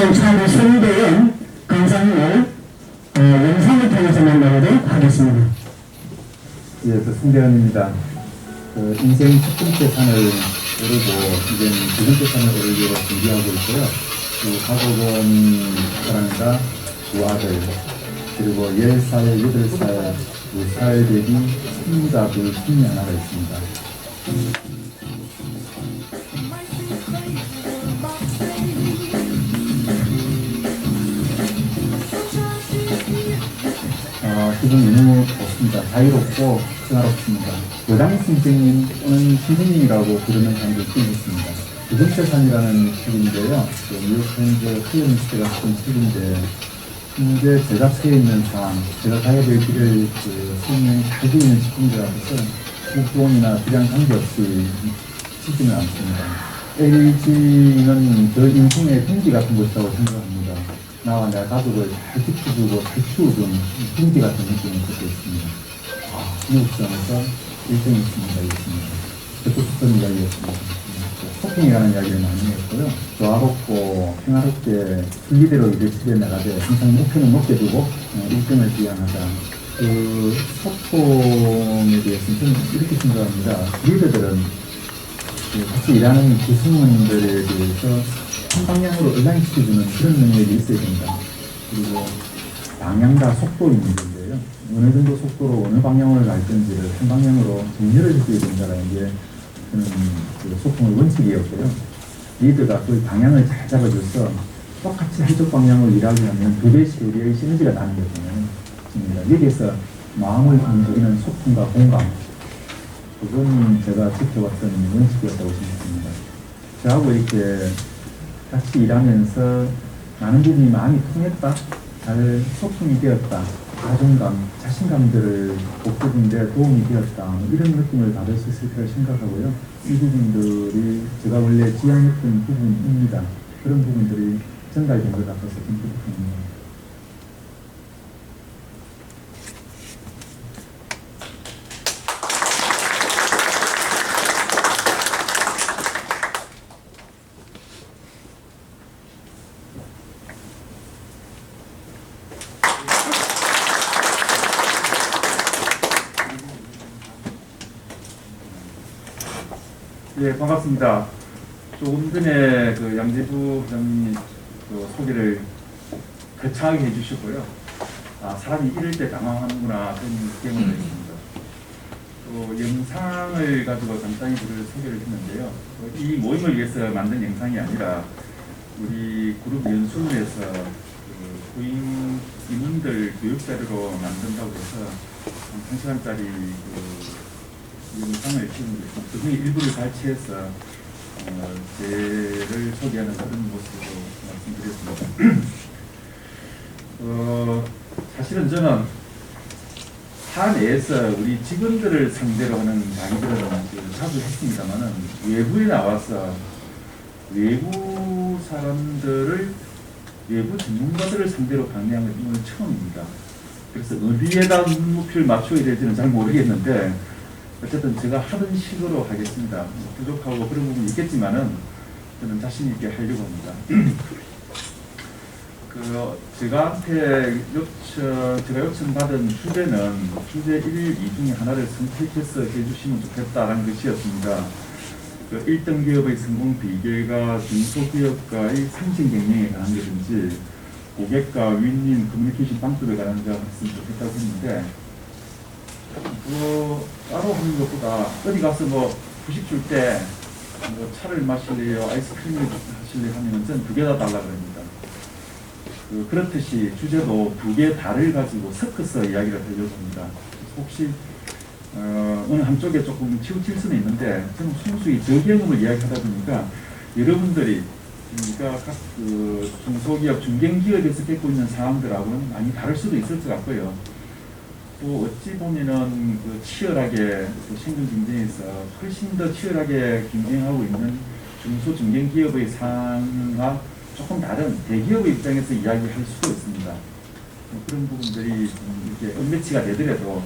오늘은 차기 선대연 강사님을 영상을 통해서 만나보도록 하겠습니다. 예, 송대현입니다. 인생 첫 번째 산을 오르고 이제 두 번째 산을 오르기로 준비하고 있고요. 가족은 사랑과 두 아들, 그리고 10살, 8살, 2살 대비 손자들 손녀 하나가 있습니다. 지금 너무 좋습니다. 자유롭고 평화롭습니다. 여당 선생님 또는 선생님이라고 부르는 사람들 꽤 있습니다. 두 번째 산이라는 책인데요. 뉴욕타임즈 클리언스 같은 책인데, 현재 제가 처해 있는 상황, 제가 가야 될 길을 선생님이 잘 되어 있는 책임들하고서 국뽕이나 비량 관계없이 치지는 않습니다. LG는 저 인생의 편지 같은 것이라고 생각합니다. 나와 내 가족을 잘 지켜주고 잘 키워준 편지 같은 느낌을 갖고 있습니다. 미국성에서 일정이 있습니다. 듣고 싶은 이야기였습니다. 소통이라는 이야기를 많이 했고요. 조화롭고 평화롭게 순리대로 일을 처리해 나가되 항상 목표는 높게 두고 일정을 지향하자. 소통에 대해서는 저는 이렇게 생각합니다. 리더들은 같이 일하는 교수님들에 대해서 한 방향으로 얼랑시켜주는 그런 능력이 있어야 된다. 그리고 방향과 속도의 문제인데요. 어느 정도 속도로 어느 방향으로 갈 건지를 한 방향으로 정렬을 해줘야 된다는 게 저는 소통의 원칙이었고요. 리더가 그 방향을 잘 잡아줘서 똑같이 한쪽 방향으로 일하게 하면 두 배씩 우리의 시너지가 나는 거잖아요. 여기에서 마음을 움직이는 소통과 공감, 그건 제가 지켜봤던 원칙이었다고 생각합니다. 저하고 이렇게 같이 일하면서 많은 부분이 마음이 통했다, 잘 소통이 되었다, 자존감, 자신감들을 복돋는데 도움이 되었다, 이런 느낌을 받을 수 있을 거라 생각하고요. 이 부분들이 제가 원래 지향했던 부분입니다. 그런 부분들이 전달된 것 같아서 좀 뿌듯합니다. 예, 반갑습니다. 조금 전에 양재부 회장님이 소개를 거창하게 해주셨고요. 사람이 이럴 때 당황하는구나 그런 경험을 했습니다. 또 영상을 가지고 간단히 소개를 했는데요. 이 모임을 위해서 만든 영상이 아니라 우리 그룹 연수원에서 부임 임원들 교육 자료로 만든다고 해서 한 1시간짜리 영상을 찍은 것입니다. 그 중에 일부를 발췌해서 제를 소개하는 그런 모습으로 말씀드렸습니다. 사실은 저는 사내에서 우리 직원들을 상대로 하는 강의들은 자주 했습니다만은 외부에 나와서 외부 사람들을, 외부 전문가들을 상대로 강의한 건 오늘 처음입니다. 그래서 어디에다 눈높이를 맞춰야 될지는 잘 모르겠는데 어쨌든 제가 하던 식으로 하겠습니다. 부족하고 그런 부분이 있겠지만은 저는 자신 있게 하려고 합니다. 제가 요청받은 주제는 주제 1, 2 중에 하나를 선택해서 해주시면 좋겠다라는 것이었습니다. 1등 기업의 성공 비결과 중소기업가의 상생 경영에 관한 것인지 고객과 윈윈 커뮤니케이션 방법에 관한 점 했으면 좋겠다고 했는데 따로 하는 것보다 어디 가서 후식 줄 때 차를 마실래요, 아이스크림을 하실래요 하면 전 2개 다 달라 그럽니다. 그렇듯이 주제도 2개 다를 가지고 섞어서 이야기를 하려고 합니다. 혹시 어느 한쪽에 조금 치우칠 수는 있는데 저는 순수히 저 경험을 이야기하다 보니까 여러분들이 그러니까 각 중소기업, 중견기업에서 겪고 있는 상황들하고는 많이 다를 수도 있을 것 같고요. 또 어찌 보면은 치열하게 생존 경쟁에서 훨씬 더 치열하게 경쟁하고 있는 중소 중견기업의 상황과 조금 다른 대기업의 입장에서 이야기할 수도 있습니다. 그런 부분들이 이렇게 언매치가 되더라도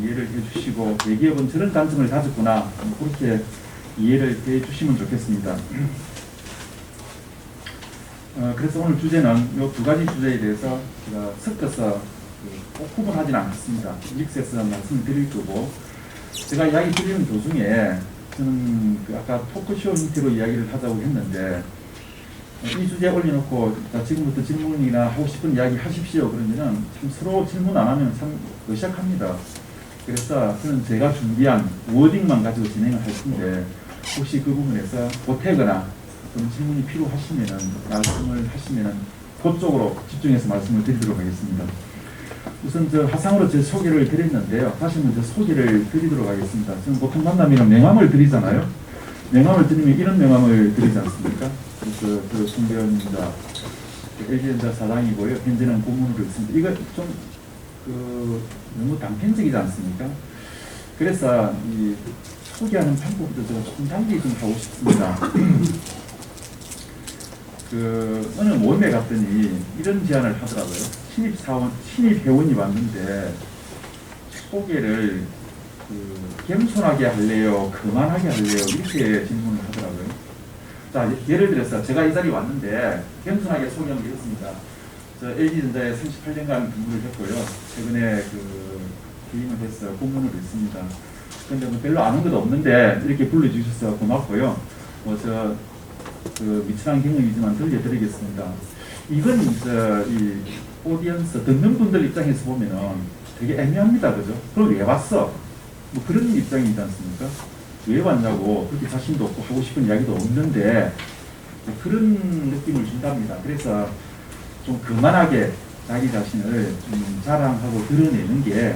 이해를 해주시고 대기업은 저런 단점을 가졌구나 그렇게 이해를 해주시면 좋겠습니다. 그래서 오늘 주제는 이 두 가지 주제에 대해서 제가 섞어서 꼭 구분하지는 않겠습니다. 믹스해서 말씀을 드릴 거고, 제가 이야기 드리는 도중에 저는 아까 토크쇼 형태로 이야기를 하자고 했는데, 이 주제에 올려놓고 지금부터 질문이나 하고 싶은 이야기 하십시오 그러면은 참 서로 질문 안 하면 참 어색합니다. 그래서 저는 제가 준비한 워딩만 가지고 진행을 할 텐데, 혹시 그 부분에서 보태거나 어떤 질문이 필요하시면은 말씀을 하시면은 그쪽으로 집중해서 말씀을 드리도록 하겠습니다. 우선 화상으로 제 소개를 드렸는데요. 다시 한번 소개를 드리도록 하겠습니다. 저는 보통 만나면 명함을 드리잖아요. 명함을 드리면 이런 명함을 드리지 않습니까? 그래서 송대현입니다. LG전자 사장이고요. 현재는 고문으로 있습니다. 이거 좀 너무 단편적이지 않습니까? 그래서 이 소개하는 방법도 제가 조금 달리 좀 하고 싶습니다. 어느 모임에 갔더니 이런 제안을 하더라고요. 신입 회원이 왔는데 소개를 겸손하게 할래요? 그만하게 할래요? 이렇게 질문을 하더라고요. 자, 예를 들어서 제가 이 자리에 왔는데 겸손하게 소개하면 이렇습니다. 저 LG전자에 38년간 근무를 했고요. 최근에 퇴임을 해서 고문으로 있습니다. 근데 별로 아는 것도 없는데 이렇게 불러주셔서 고맙고요. 미천한 경험이지만 들려드리겠습니다. 이건 이 오디언스 듣는 분들 입장에서 보면은 되게 애매합니다, 그죠? 그럼 왜 왔어? 뭐 그런 입장이지 않습니까? 왜 왔냐고 그렇게 자신도 없고 하고 싶은 이야기도 없는데 그런 느낌을 준답니다. 그래서 좀 그만하게 자기 자신을 좀 자랑하고 드러내는 게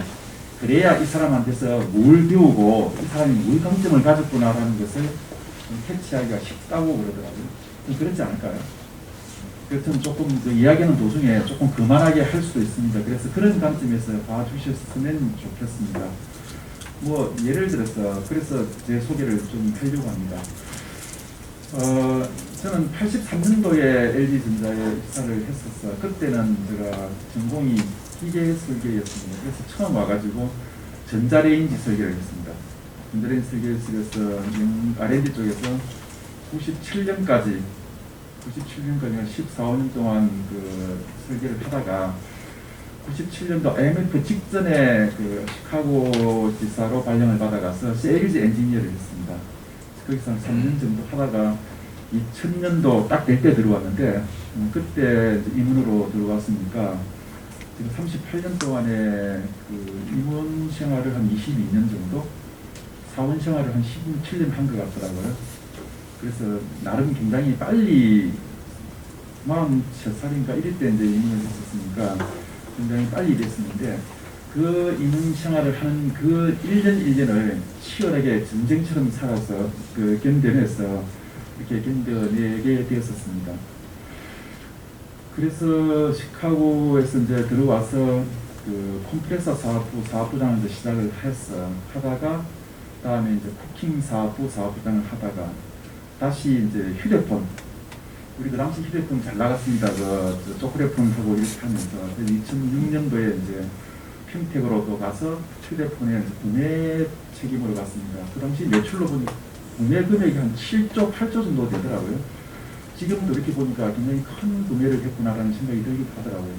그래야 이 사람한테서 뭘 배우고 이 사람이 뭘 강점을 가졌구나라는 것을 좀 캐치하기가 쉽다고 그러더라고요. 좀 그렇지 않을까요? 그래서 조금 이야기하는 도중에 조금 그만하게 할 수도 있습니다. 그래서 그런 관점에서 봐주셨으면 좋겠습니다. 예를 들어서 그래서 제 소개를 좀 하려고 합니다. 저는 83년도에 LG전자에 입사를 했었어요. 그때는 제가 전공이 기계 설계였습니다. 그래서 처음 와가지고 전자레인지 설계를 했습니다. 전자레인지 설계를 해서 R&D 쪽에서 97년까지 한 14년 동안 설계를 하다가 97년도 IMF 직전에 시카고 지사로 발령을 받아가서 세일즈 엔지니어를 했습니다. 거기서 한 3년 정도 하다가 2000년도 딱 될 때 들어왔는데 그때 임원으로 들어왔으니까 지금 38년 동안에 임원 생활을 한 22년 정도, 사원 생활을 한 17년 한 것 같더라고요. 그래서 나름 굉장히 빨리 43살인가 이럴 때 이제 임원을 했었으니까 굉장히 빨리 일했었는데 그 임원 생활을 하는 그 1년 1년을 치열하게 전쟁처럼 살아서 견뎌내서 이렇게 견뎌내게 되었었습니다. 그래서 시카고에서 이제 들어와서 컴프레서 사업부장을 이제 시작을 하다가 다음에 이제 쿠킹 사업부장을 하다가 다시 이제 휴대폰, 우리 그 당시 휴대폰 잘 나갔습니다. 초콜릿폰하고 이렇게 하면서 2006년도에 이제 평택으로도 가서 휴대폰의 구매 책임으로 갔습니다. 그 당시 매출로 보니까 구매 금액이 한 7조, 8조 정도 되더라고요. 지금도 이렇게 보니까 굉장히 큰 구매를 했구나라는 생각이 들기도 하더라고요.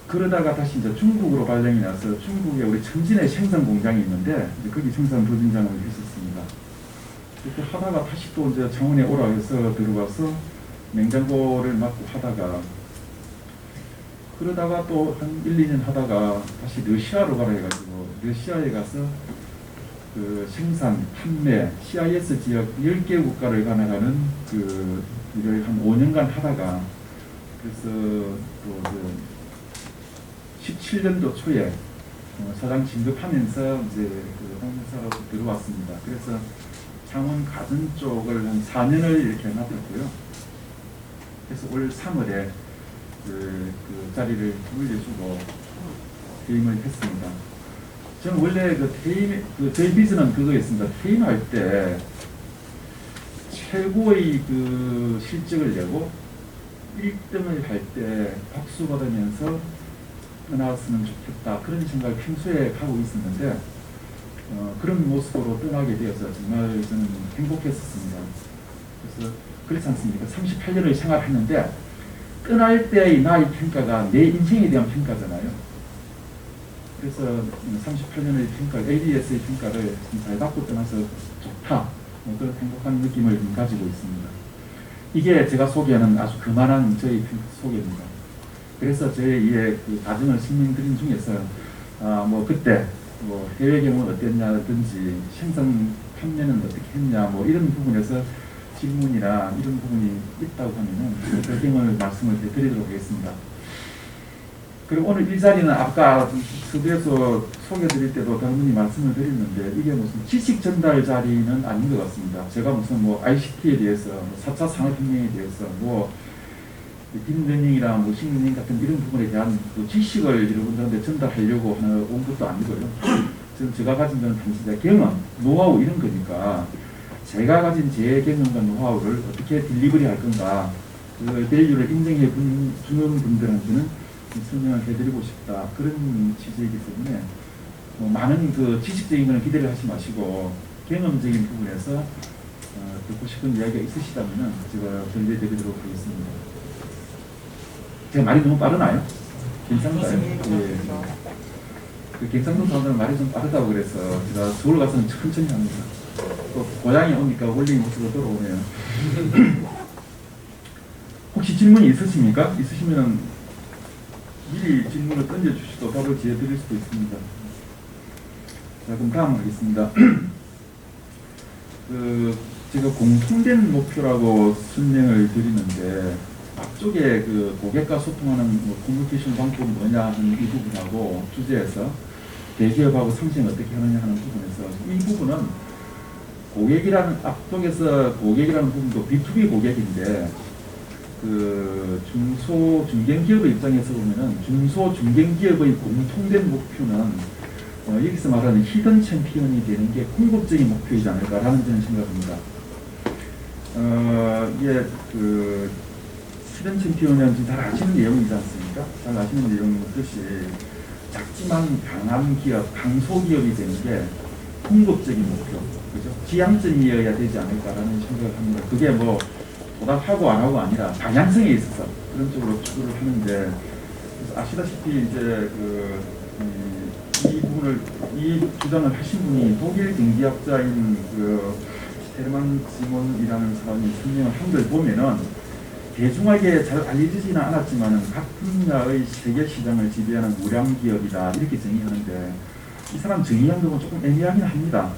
그러다가 다시 이제 중국으로 발령이 나서 중국에 우리 천진의 생산 공장이 있는데 이제 거기 생산 부진장을 했었습니다. 그렇게 하다가 다시 또 이제 창원에 오라 해서 들어가서 냉장고를 맡고 하다가 그러다가 또 한 1, 2년 하다가 다시 러시아로 가라 해가지고 러시아에 가서 생산, 판매, CIS 지역 10개 국가를 가나가는 일을 한 5년간 하다가 그래서 또 17년도 초에 사장 진급하면서 이제 홍사로 들어왔습니다. 그래서 창원 가전 쪽을 한 4년을 이렇게 맡았고요. 그래서 올 3월에 그 자리를 물려주고 퇴임을 했습니다. 저는 원래 저희 비즈는 그거였습니다. 퇴임할 때 최고의 실적을 내고 1등을 할 때 박수 받으면서 떠났으면 좋겠다. 그런 생각을 평소에 하고 있었는데 그런 모습으로 떠나게 되어서 정말 저는 행복했었습니다. 그래서 그렇지 않습니까? 38년을 생활했는데 떠날 때의 나의 평가가 내 인생에 대한 평가잖아요. 그래서 38년의 평가, ADS의 평가를 잘 받고 떠나서 좋다. 그런 행복한 느낌을 가지고 있습니다. 이게 제가 소개하는 아주 그만한 저희 소개입니다. 그래서 저희의 그 가정을 설명드린 중에서 뭐 그때 뭐 해외 경험은 어땠냐든지 생산 판매는 어떻게 했냐 뭐 이런 부분에서 질문이나 이런 부분이 있다고 하면은 그 배경을 말씀을 드리도록 하겠습니다. 그리고 오늘 이 자리는 아까 서두에서 소개드릴 때도 당연히 말씀을 드렸는데 이게 무슨 지식 전달 자리는 아닌 것 같습니다. 제가 무슨 뭐 ICT에 대해서, 4차 산업혁명에 대해서, 뭐 딥러닝이나 머신러닝 같은 이런 부분에 대한 그 지식을 여러분들한테 전달하려고 온 것도 아니고요. 지금 제가 가진 건 단지 경험, 노하우 이런 거니까 제가 가진 제 경험과 노하우를 어떻게 딜리버리 할 건가 그 밸류를 인정해 주는 분들한테는 설명을 해드리고 싶다 그런 취지이기 때문에 많은 그 지식적인 거는 기대를 하지 마시고 경험적인 부분에서 듣고 싶은 이야기가 있으시다면 제가 전해드리도록 하겠습니다. 제가 말이 너무 빠르나요? 괜찮나요? 예. 그 경상도 사람들은 말이 좀 빠르다고 그래서 제가 서울 가서는 천천히 합니다. 또 고향에 오니까 원래 모습으로 돌아오네요. 혹시 질문이 있으십니까? 있으시면 미리 질문을 던져주시고 답을 지어드릴 수도 있습니다. 자, 그럼 다음 하겠습니다. 제가 공통된 목표라고 설명을 드리는데 앞쪽에 그 고객과 소통하는 커뮤니케이션 방법은 뭐냐 하는 이 부분하고 주제에서 대기업하고 상생을 어떻게 하느냐 하는 부분에서 이 부분은 고객이라는 앞쪽에서 고객이라는 부분도 B2B 고객인데 그 중소 중견기업의 입장에서 보면은 중소 중견기업의 공통된 목표는 여기서 말하는 히든 챔피언이 되는 게 궁극적인 목표이지 않을까라는 저는 생각합니다. 이게 그 히든 챔피언은 잘 아시는 내용이지 않습니까? 잘 아시는 내용이듯이 작지만 강한 기업, 강소기업이 되는 게 궁극적인 목표, 그죠? 지향점이어야 되지 않을까라는 생각을 합니다. 그게 뭐 보답하고 안 하고 아니라 방향성에 있어서 그런 쪽으로 추구를 하는데 그래서 아시다시피 이제 이 부분을 이 주장을 하신 분이 독일 경제학자인 그 헤르만 시몬이라는 사람이 설명을 한 걸 보면은 대중에게 잘 알려지지는 않았지만은 각 분야의 세계 시장을 지배하는 우량 기업이다 이렇게 정의하는데 이 사람 정의한 부분 조금 애매하긴 합니다.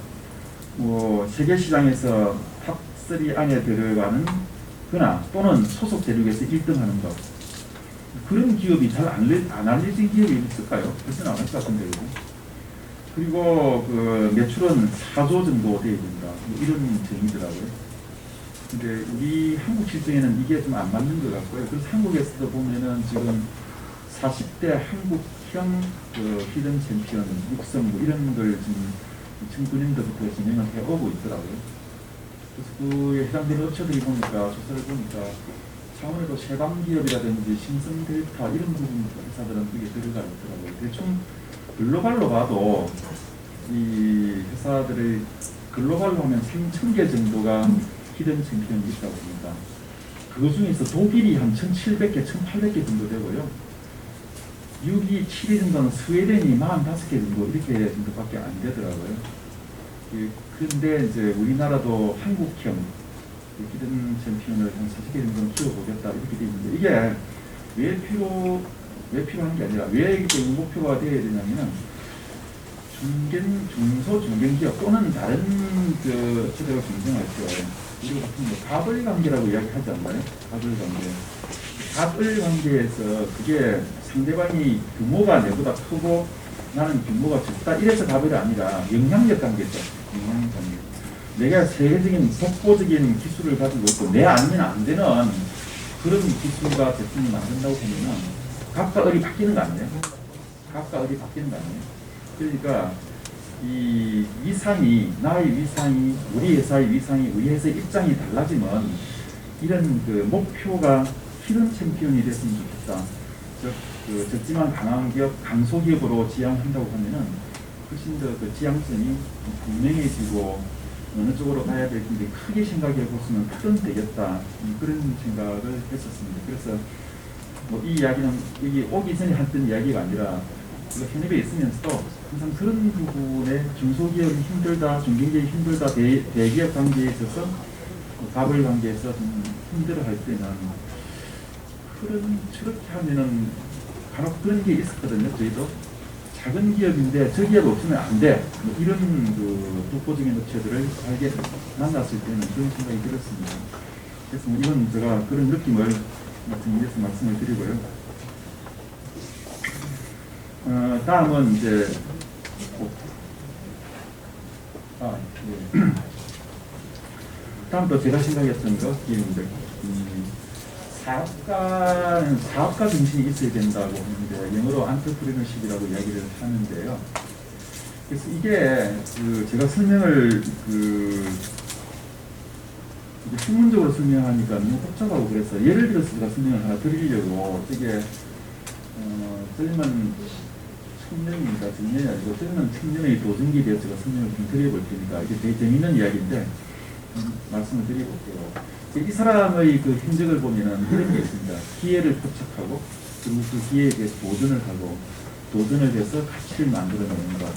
뭐 세계 시장에서 탑3 안에 들어가는 거나 또는 소속 대륙에서 1등하는 것 그런 기업이 잘 안 알려진 기업이 있을까요? 그렇지는 않을 것 같은데 그죠? 그리고 그 매출은 4조 정도 돼야 된다 뭐 이런 정의더라고요. 근데 우리 한국 실정에는 이게 좀 안 맞는 것 같고요. 그래서 한국에서도 보면은 지금 40대 한국형 그 히든 챔피언 육성 뭐 이런 걸 지금 2009년도부터 진행을 해오고 있더라고요. 그래서 그에 해당되는 업체들이 보니까 조사를 보니까 차원에도 세방기업이라든지 신성델타 이런 부분 회사들은 이게 들어가 있더라고요. 대충 글로벌로 봐도 이 회사들의 글로벌로 하면 3,000개 정도가 히든 챔피언이 있다고 봅니다. 그 중에서 독일이 한 1,700개, 1,800개 정도 되고요. 6위, 7위 정도는 스웨덴이 45개 정도 이렇게 정도밖에 안 되더라고요. 그런데 이제 우리나라도 한국형 히든 챔피언을 한 40개 정도는 키워보겠다 이렇게 되어 있는데 이게 왜 필요한 게 아니라 왜 이게 목표가 되어야 되냐면은 중소 중견기업 또는 다른 그 업체들과 경쟁할 때 우리가 보통 갑을 관계라고 이야기하지 않나요? 갑을 관계. 갑을 관계에서 그게 상대방이 규모가 내보다 크고 나는 규모가 적다 이래서 갑이 아니라 영향력 관계죠. 영향력 관계. 내가 세계적인 독보적인 기술을 가지고 있고 내 아니면 안 되는 그런 기술과 제품을 만든다고 보면은 갑과 을이 바뀌는 거 아니에요? 갑과 을이 바뀌는 거 아니에요? 그러니까 이 위상이 나의 위상이 우리 회사의 위상이 우리 회사의 입장이 달라지면 이런 그 목표가 히든 챔피언이 됐으면 좋겠다. 즉 그 적지만 강한 기업, 강소기업으로 지향한다고 하면은 훨씬 더 그 지향성이 분명해지고 어느 쪽으로 가야 될지 크게 생각해 보시면 그건 되겠다. 그런 생각을 했었습니다. 그래서 뭐 이 이야기는 여기 오기 전에 했던 이야기가 아니라 현입에 있으면서도 항상 그런 부분에 중소기업이 힘들다, 중견기업이 힘들다, 대기업 관계에 있어서 가벌 관계에서 좀 힘들어할 때는 저렇게 하면은 간혹 그런 게 있었거든요. 저희도 작은 기업인데 저 기업 없으면 안 돼. 뭐 이런 그 독보적인 업체들을 만났을 때는 그런 생각이 들었습니다. 그래서 뭐 이건 제가 그런 느낌을 말씀을 드리고요. 다음은 이제 다음 또 제가 생각했던 거 기업인들 사업가 정신이 있어야 된다고 하는데 영어로 안트프리너십이라고 이야기를 하는데요. 그래서 이게 제가 설명을 이게 학문적으로 설명하니까 너무 복잡하고 그래서 예를 들어서 제가 설명을 하나 드리려고 이게 젊은 청년입니다. 청년이 아니고 젊은 청년의 도전기에 대해서 제가 설명을 좀 드려볼 테니까 이게 되게 재밌는 이야기인데 말씀을 드려볼게요. 이 사람의 그 행적을 보면은 이런 게 있습니다. 기회를 포착하고 그리고 그 기회에 대해서 도전을 하고 도전을 해서 가치를 만들어내는 것.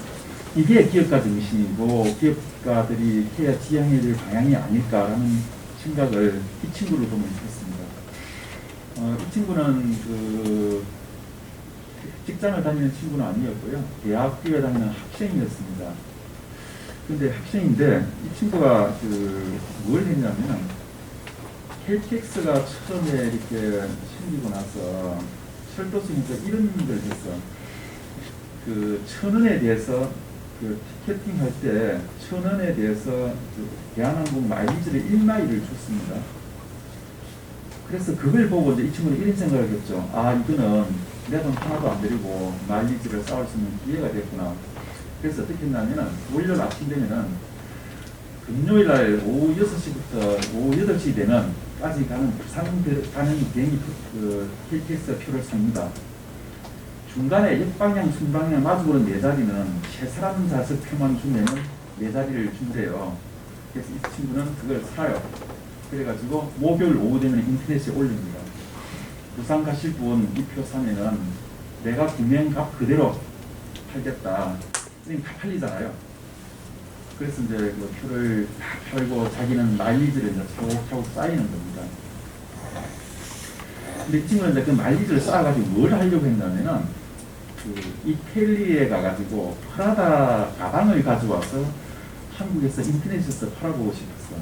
이게 기업가 정신이고 기업가들이 해야 지향해야 될 방향이 아닐까라는 생각을 이 친구를 보면 했습니다. 이 친구는 그 직장을 다니는 친구는 아니었고요. 대학교에 다니는 학생이었습니다. 근데 학생인데 이 친구가 뭘 했냐면 KTX가 처음에 이렇게 생기고 나서 철도성에서 이런 걸 했어. 1,000원에 대해서 티켓팅 할 때 1,000원에 대해서 대한항공 마일리지를 1마일을 줬습니다. 그래서 그걸 보고 이제 이 친구는 이런 생각을 했죠. 아, 이거는 내 돈 하나도 안 들이고 마일리지를 쌓을 수 있는 기회가 됐구나. 그래서 어떻게 했냐면은 월요일 아침 되면은 금요일 날 오후 6시부터 오후 8시 되는 까지 가는 부산 가는 비행기 KTX 표를 삽니다. 중간에 역방향, 순방향 마주보는 네 자리는 세 사람 좌석 표만 주면 네 자리를 준대요. 그래서 이 친구는 그걸 사요. 그래가지고 목요일 오후 되면 인터넷에 올립니다. 부산 가실 분 이 표 사면은 내가 구매한 값 그대로 팔겠다. 다 팔리잖아요. 그래서 이제 그 표를 다 팔고 자기는 마일리지를 이제 차곡차곡 쌓이는 겁니다. 근데 이 친구는 이제 그 마일리지를 쌓아가지고 뭘 하려고 했냐면은 이태리에 가가지고 프라다 가방을 가져와서 한국에서 인터넷에서 팔아보고 싶었어.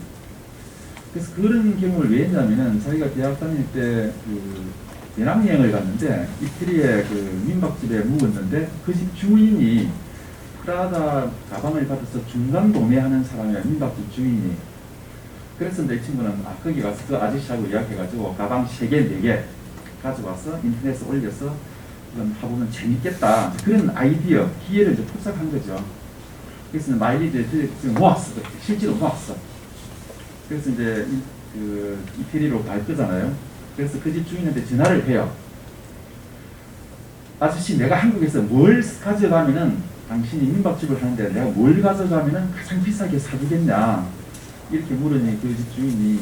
그래서 그런 경험을 왜 했냐면은 자기가 대학 다닐 때 배낭여행을 갔는데 이태리에 민박집에 묵었는데 그 집 주인이 프라다 가방을 받아서 중간 도매하는 사람이야. 민박집 주인이. 그래서 이제 이 친구는 거기 가서 그 아저씨하고 이야기해가지고 가방 3개, 4개 가져와서 인터넷에 올려서 이건 해보면 재밌겠다. 그런 아이디어, 기회를 이제 포착한 거죠. 그래서 마일리지를 모았어. 실제로 모았어. 그래서 이제 이태리로 갈 거잖아요. 그래서 그 집 주인한테 전화를 해요. 아저씨, 내가 한국에서 뭘 가져가면은 당신이 민박집을 하는데 내가 뭘 가져가면은 가장 비싸게 사주겠냐. 이렇게 물으니 그 집 주인이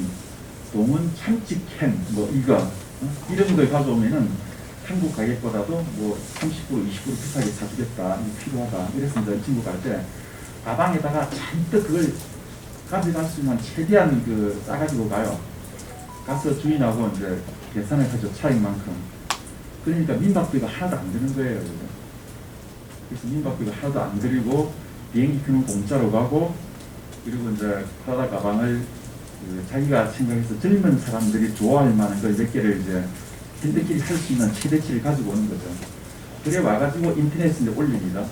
동원 참치캔, 이거, 이런 걸 가져오면은 한국 가격보다도 30% 20% 비싸게 사주겠다. 이게 필요하다. 이래서 이제 친구 갈 때 가방에다가 잔뜩 그걸 가져갈 수 있는 최대한 싸가지고 가요. 가서 주인하고 이제 계산을 하죠. 차익만큼. 그러니까 민박비가 하나도 안 드는 거예요. 그래서 민박비가 하나도 안 들이고 비행기 표는 공짜로 가고 그리고 이제 프라다 가방을 자기가 생각해서 젊은 사람들이 좋아할 만한 걸 몇 개를 이제 자기들끼리 할 수 있는 최대치를 가지고 오는 거죠. 그래 와가지고 인터넷에 이제 올립니다.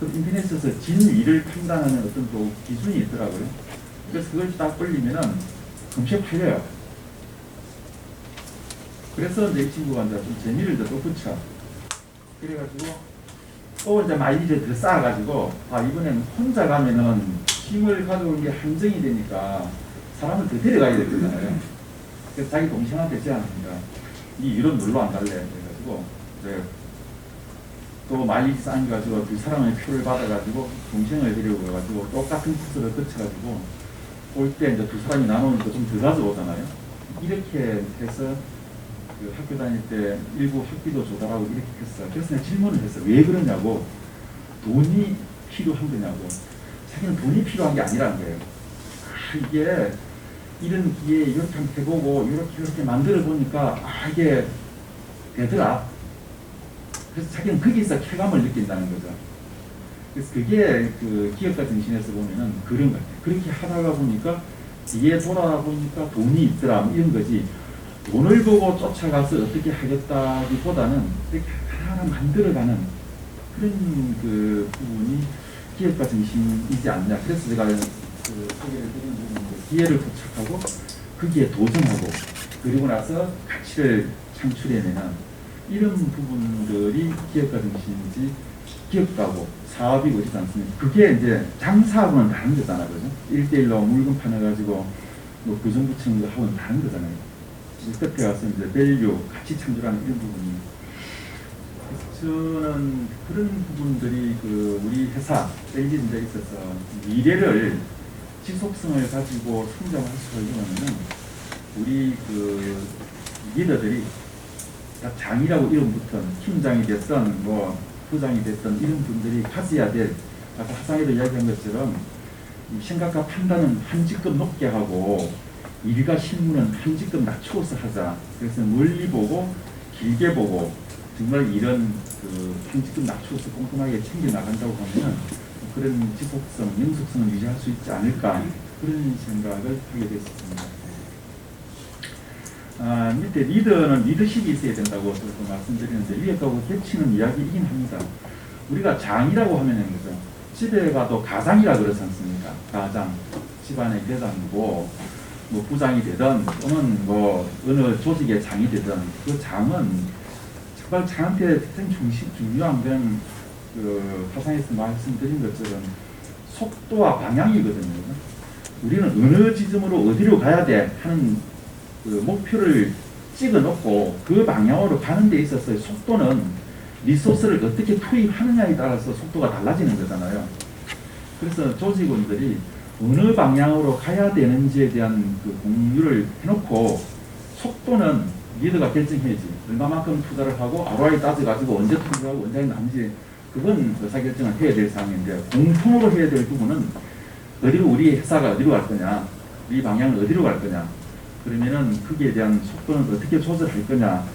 그 인터넷에서 진위를 판단하는 어떤 또 기준이 있더라고요. 그래서 그걸 딱 올리면은 금세 팔려요. 그래서 이제 이 친구가 이제 좀 재미를 또 붙여. 그래가지고 또 이제 마일리지를 더 쌓아가지고 이번에는 혼자 가면은 힘을 가져오는 게 한정이 되니까 사람을 더 데려가야 되거든요. 그래서 자기 동생한테 제안합니다. 니 유럽 놀러 안 갈래? 그래가지고 또 마일리지 쌓아가지고 그 사람의 표를 받아가지고 동생을 데리고 가가지고 똑같은 코스를 거쳐가지고 올 때 이제 두 사람이 나누니까 좀 더 가져오잖아요. 이렇게 해서 그 학교 다닐 때 일부 학비도 조달하고 이렇게 했어요. 그래서 내가 질문을 했어요. 왜 그러냐고. 돈이 필요한 거냐고. 자기는 돈이 필요한 게 아니라는 거예요. 이게 이런 기회에 이렇게 한번 해보고 이렇게 만들어 보니까 이게 되더라. 그래서 자기는 거기서 쾌감을 느낀다는 거죠. 그래서 그게 그 기업가 정신에서 보면은 그런 것 같아요. 그렇게 하다가 보니까 뒤에 돌아보니까 돈이 있더라 뭐 이런 거지. 돈을 보고 쫓아가서 어떻게 하겠다기보다는 이렇게 하나하나 만들어가는 그런 그 부분이 기업가 정신이지 않냐. 그래서 제가 그 소개를 드린 부분은 기회를 포착하고 거기에 도전하고 그리고 나서 가치를 창출해내는 이런 부분들이 기업가 정신이지 기업가고 사업이 어디지 않습니까? 그게 이제 장사하고는 다른 거잖아요. 그죠? 1대1로 물건 파내가지고 뭐 그 정도 치는 거하고는 다른 거잖아요. 끝에 가서 이제 밸류, 가치 창출하는 이런 부분이. 저는 그런 부분들이 그 우리 회사 세일즈에 있어서 미래를 지속성을 가지고 성장할 수 있으려면 우리 그 리더들이 장이라고 이름 붙은 팀장이 됐던 뭐 부장이 됐던 이런 분들이 가져야 될 아까 하상이도 이야기한 것처럼 생각과 판단은 한 직급 높게 하고 일과 실무는 한 직급 낮추어서 하자. 그래서 멀리 보고 길게 보고 정말 이런 그 한 직급 낮추어서 꼼꼼하게 챙겨 나간다고 하면 그런 지속성, 영속성을 유지할 수 있지 않을까 그런 생각을 하게 됐습니다. 밑에 리더는 리더십이 있어야 된다고 저도 말씀드리는데 위에 거하고 겹치는 이야기이긴 합니다. 우리가 장이라고 하면은 거죠. 집에 가도 가장이라 그러지 않습니까? 가장, 집안의 대장이고 뭐 부장이 되든 또는 뭐 어느 조직의 장이 되든 그 장은 정말 장한테 굉장히 중요한 건 그 화상에서 말씀드린 것처럼 속도와 방향이거든요. 우리는 어느 지점으로 어디로 가야 돼 하는 그 목표를 찍어놓고 그 방향으로 가는 데 있어서 속도는 리소스를 어떻게 투입하느냐에 따라서 속도가 달라지는 거잖아요. 그래서 조직원들이 어느 방향으로 가야 되는지에 대한 그 공유를 해놓고 속도는 리더가 결정해야지. 얼마만큼 투자를 하고 ROI 따져가지고 언제 투자하고 언제 남지 그건 의사결정을 해야 될 사항인데 공통으로 해야 될 부분은 어디로 우리 회사가 어디로 갈 거냐 이 방향은 어디로 갈 거냐 그러면은 거기에 대한 속도는 어떻게 조절할 거냐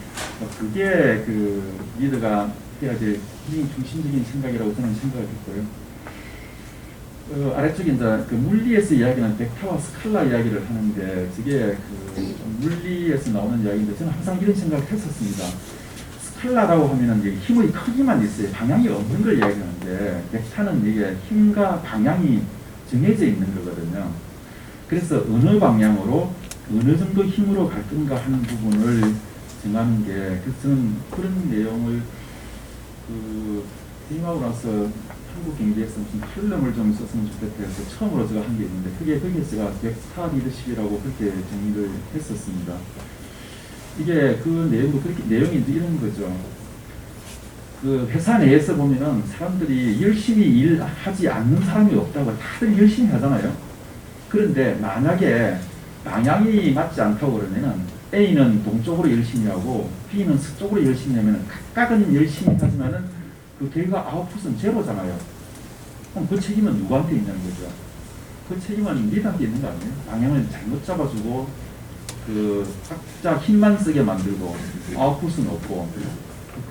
그게 그 리더가 해야 될 굉장히 중심적인 생각이라고 저는 생각을 했고요. 아래쪽에 이제 그 물리에서 이야기는 벡터와 스칼라 이야기를 하는데 저게 그 물리에서 나오는 이야기인데 저는 항상 이런 생각을 했었습니다. 스칼라라고 하면은 이제 힘의 크기만 있어요. 방향이 없는 걸 이야기하는데 벡터는 이게 힘과 방향이 정해져 있는 거거든요. 그래서 어느 방향으로 어느 정도 힘으로 갈 건가 하는 부분을 정하는 게 그래서 저는 그런 내용을 그 퇴임하고 나서 한국 경제에서 무슨 칼럼을 좀 썼으면 좋겠다 해서 처음으로 제가 한 게 있는데 그게 거기에 제가 벡터 리더십이라고 그렇게 정의를 했었습니다. 이게 그 내용도 그렇게 내용이 이런 거죠. 그 회사 내에서 보면은 사람들이 열심히 일하지 않는 사람이 없다고 다들 열심히 하잖아요. 그런데 만약에 방향이 맞지 않다고 그러면은 A는 동쪽으로 열심히 하고 B는 서쪽으로 열심히 하면은 각각은 열심히 하지만은 그 결과 아웃풋은 제로잖아요. 그럼 그 책임은 누구한테 있냐는 거죠. 그 책임은 리더한테 있는 거 아니에요? 방향을 잘못 잡아주고 그 각자 힘만 쓰게 만들고 아웃풋은 없고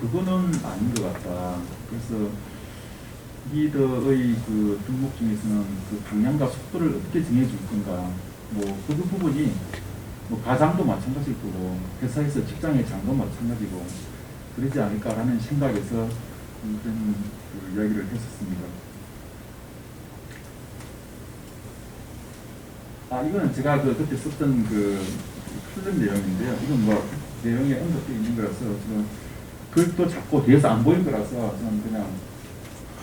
그거는 아닌 것 같다. 그래서 리더의 그 덕목 중에서는 그 방향과 속도를 어떻게 정해줄 건가 뭐 그 부분이 뭐 가장도 마찬가지일 거고 회사에서 직장의 장도 마찬가지고 그러지 않을까라는 생각에서 그런 그 이야기를 했었습니다. 이거는 제가 그때 썼던 그 칼럼 내용인데요. 이건 뭐 내용에 언급되어 있는 거라서 지금 글도 작고 뒤에서 안 보일 거라서 저는 그냥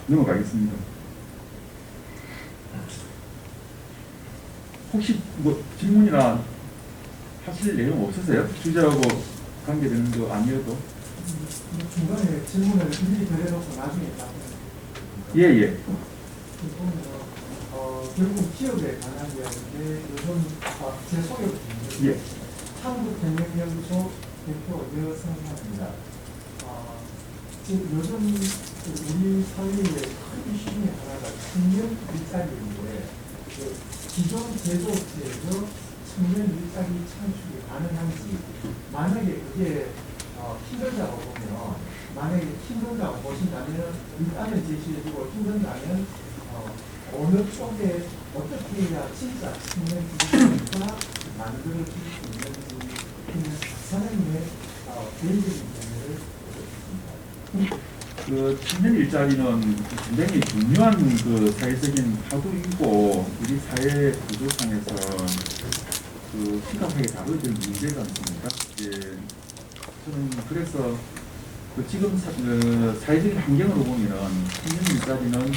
넘어가겠습니다. 혹시 뭐 질문이나 하실 내용 없으세요? 주제하고 관계되는 거 아니어도? 중간에 질문을 미리 드려놓고 나중에 답변. 예. 결국 기업에 관한 이야기인데 요즘 제 소개부터 예. 한국경영연구소 대표 여성입니다. 지금 요즘 우리 사회의 큰 이슈 중에 하나가 청년 일자리인데 기존 제조업체에서 청년 일자리 창출이 가능한지 만약에 그게 힘들다고 보면 만약에 힘들다고 보신다면 일단은 제시해주고 힘든다면 어느 쪽에 어떻게 해야 진짜 청년 일자리가 만들어질 수 있는지 사장님의 개인적인 견해를 보겠습니다. 그 청년 일자리는 굉장히 중요한 그 사회적인 화두이고 우리 사회 구조상에서 그 심각하게 다뤄야 될 문제가 않습니까? 예, 저는 그래서 그 지금 사회적인 환경으로 보면은 청년 일자리는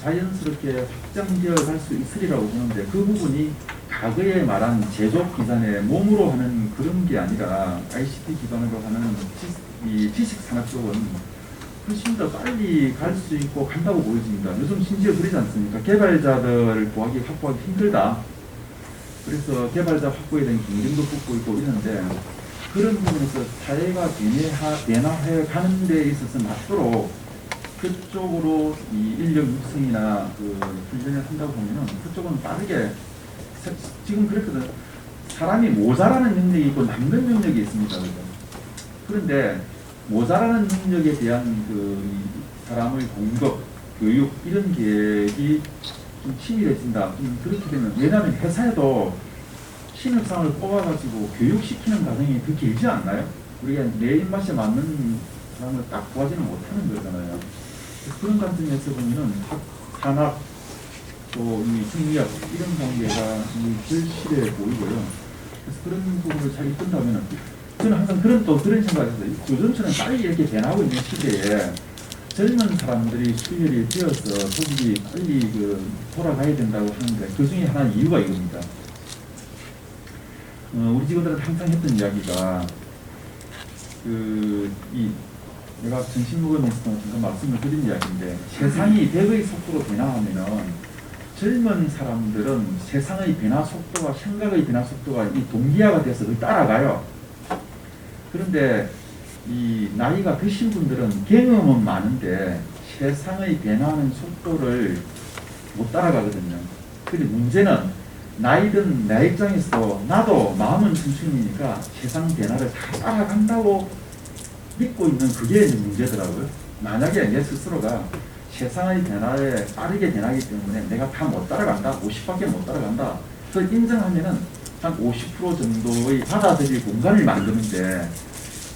자연스럽게 확장되어 갈 수 있으리라고 보는데 그 부분이 과거에 말한 제조업 기반의 몸으로 하는 그런 게 아니라 ICT 기반으로 하는 이 지식 산업 쪽은 훨씬 더 빨리 갈 수 있고 간다고 보여집니다. 요즘 심지어 그러지 않습니까? 개발자들 확보하기 힘들다. 그래서 개발자 확보에 대한 경쟁도 붙고 있고 이러는데 그런 부분에서 사회가 변화해 가는 데 있어서 맞도록 그쪽으로 이 인력 육성이나 그 훈련을 한다고 보면은 그쪽은 빠르게 지금 그랬거든. 사람이 모자라는 능력이 있고 남는 능력이 있습니다. 그죠? 그런데 모자라는 능력에 대한 그 사람의 공급, 교육 이런 계획이 좀 치밀해진다. 좀 그렇게 되면 왜냐하면 회사에도 신입사원을 뽑아가지고 교육시키는 과정이 더 길지 않나요? 우리가 내 입맛에 맞는 사람을 딱 구하지는 못하는 거잖아요. 그런 관점에서 보면은 산업 또 이 중의업 이런 관계가 절실해 보이고요. 그래서 그런 부분을 잘 이끈다면은 저는 항상 그런 생각을 했어요. 요즘처럼 빨리 이렇게 변하고 있는 시대에 젊은 사람들이 수혈이 되어서 조직이 빨리 돌아가야 된다고 하는데 그 중에 하나는 이유가 이겁니다. 우리 직원들은 항상 했던 이야기가 내가 정신무검에서 잠깐 말씀을 드린 이야기인데 세상이 백의 속도로 변화하면은 젊은 사람들은 세상의 변화 속도와 생각의 변화 속도가 이 동기화가 돼서 그걸 따라가요. 그런데 이 나이가 드신 분들은 경험은 많은데 세상의 변화하는 속도를 못 따라가거든요. 근데 문제는 나이든 내 입장에서 나도 마음은 청춘이니까 세상 변화를 다 따라간다고 믿고 있는 그게 문제더라고요. 만약에 내 스스로가 세상의 변화에 빠르게 변하기 때문에 내가 다 못 따라간다, 50밖에 못 따라간다. 그걸 인정하면은 한 50% 정도의 받아들일 공간을 만드는데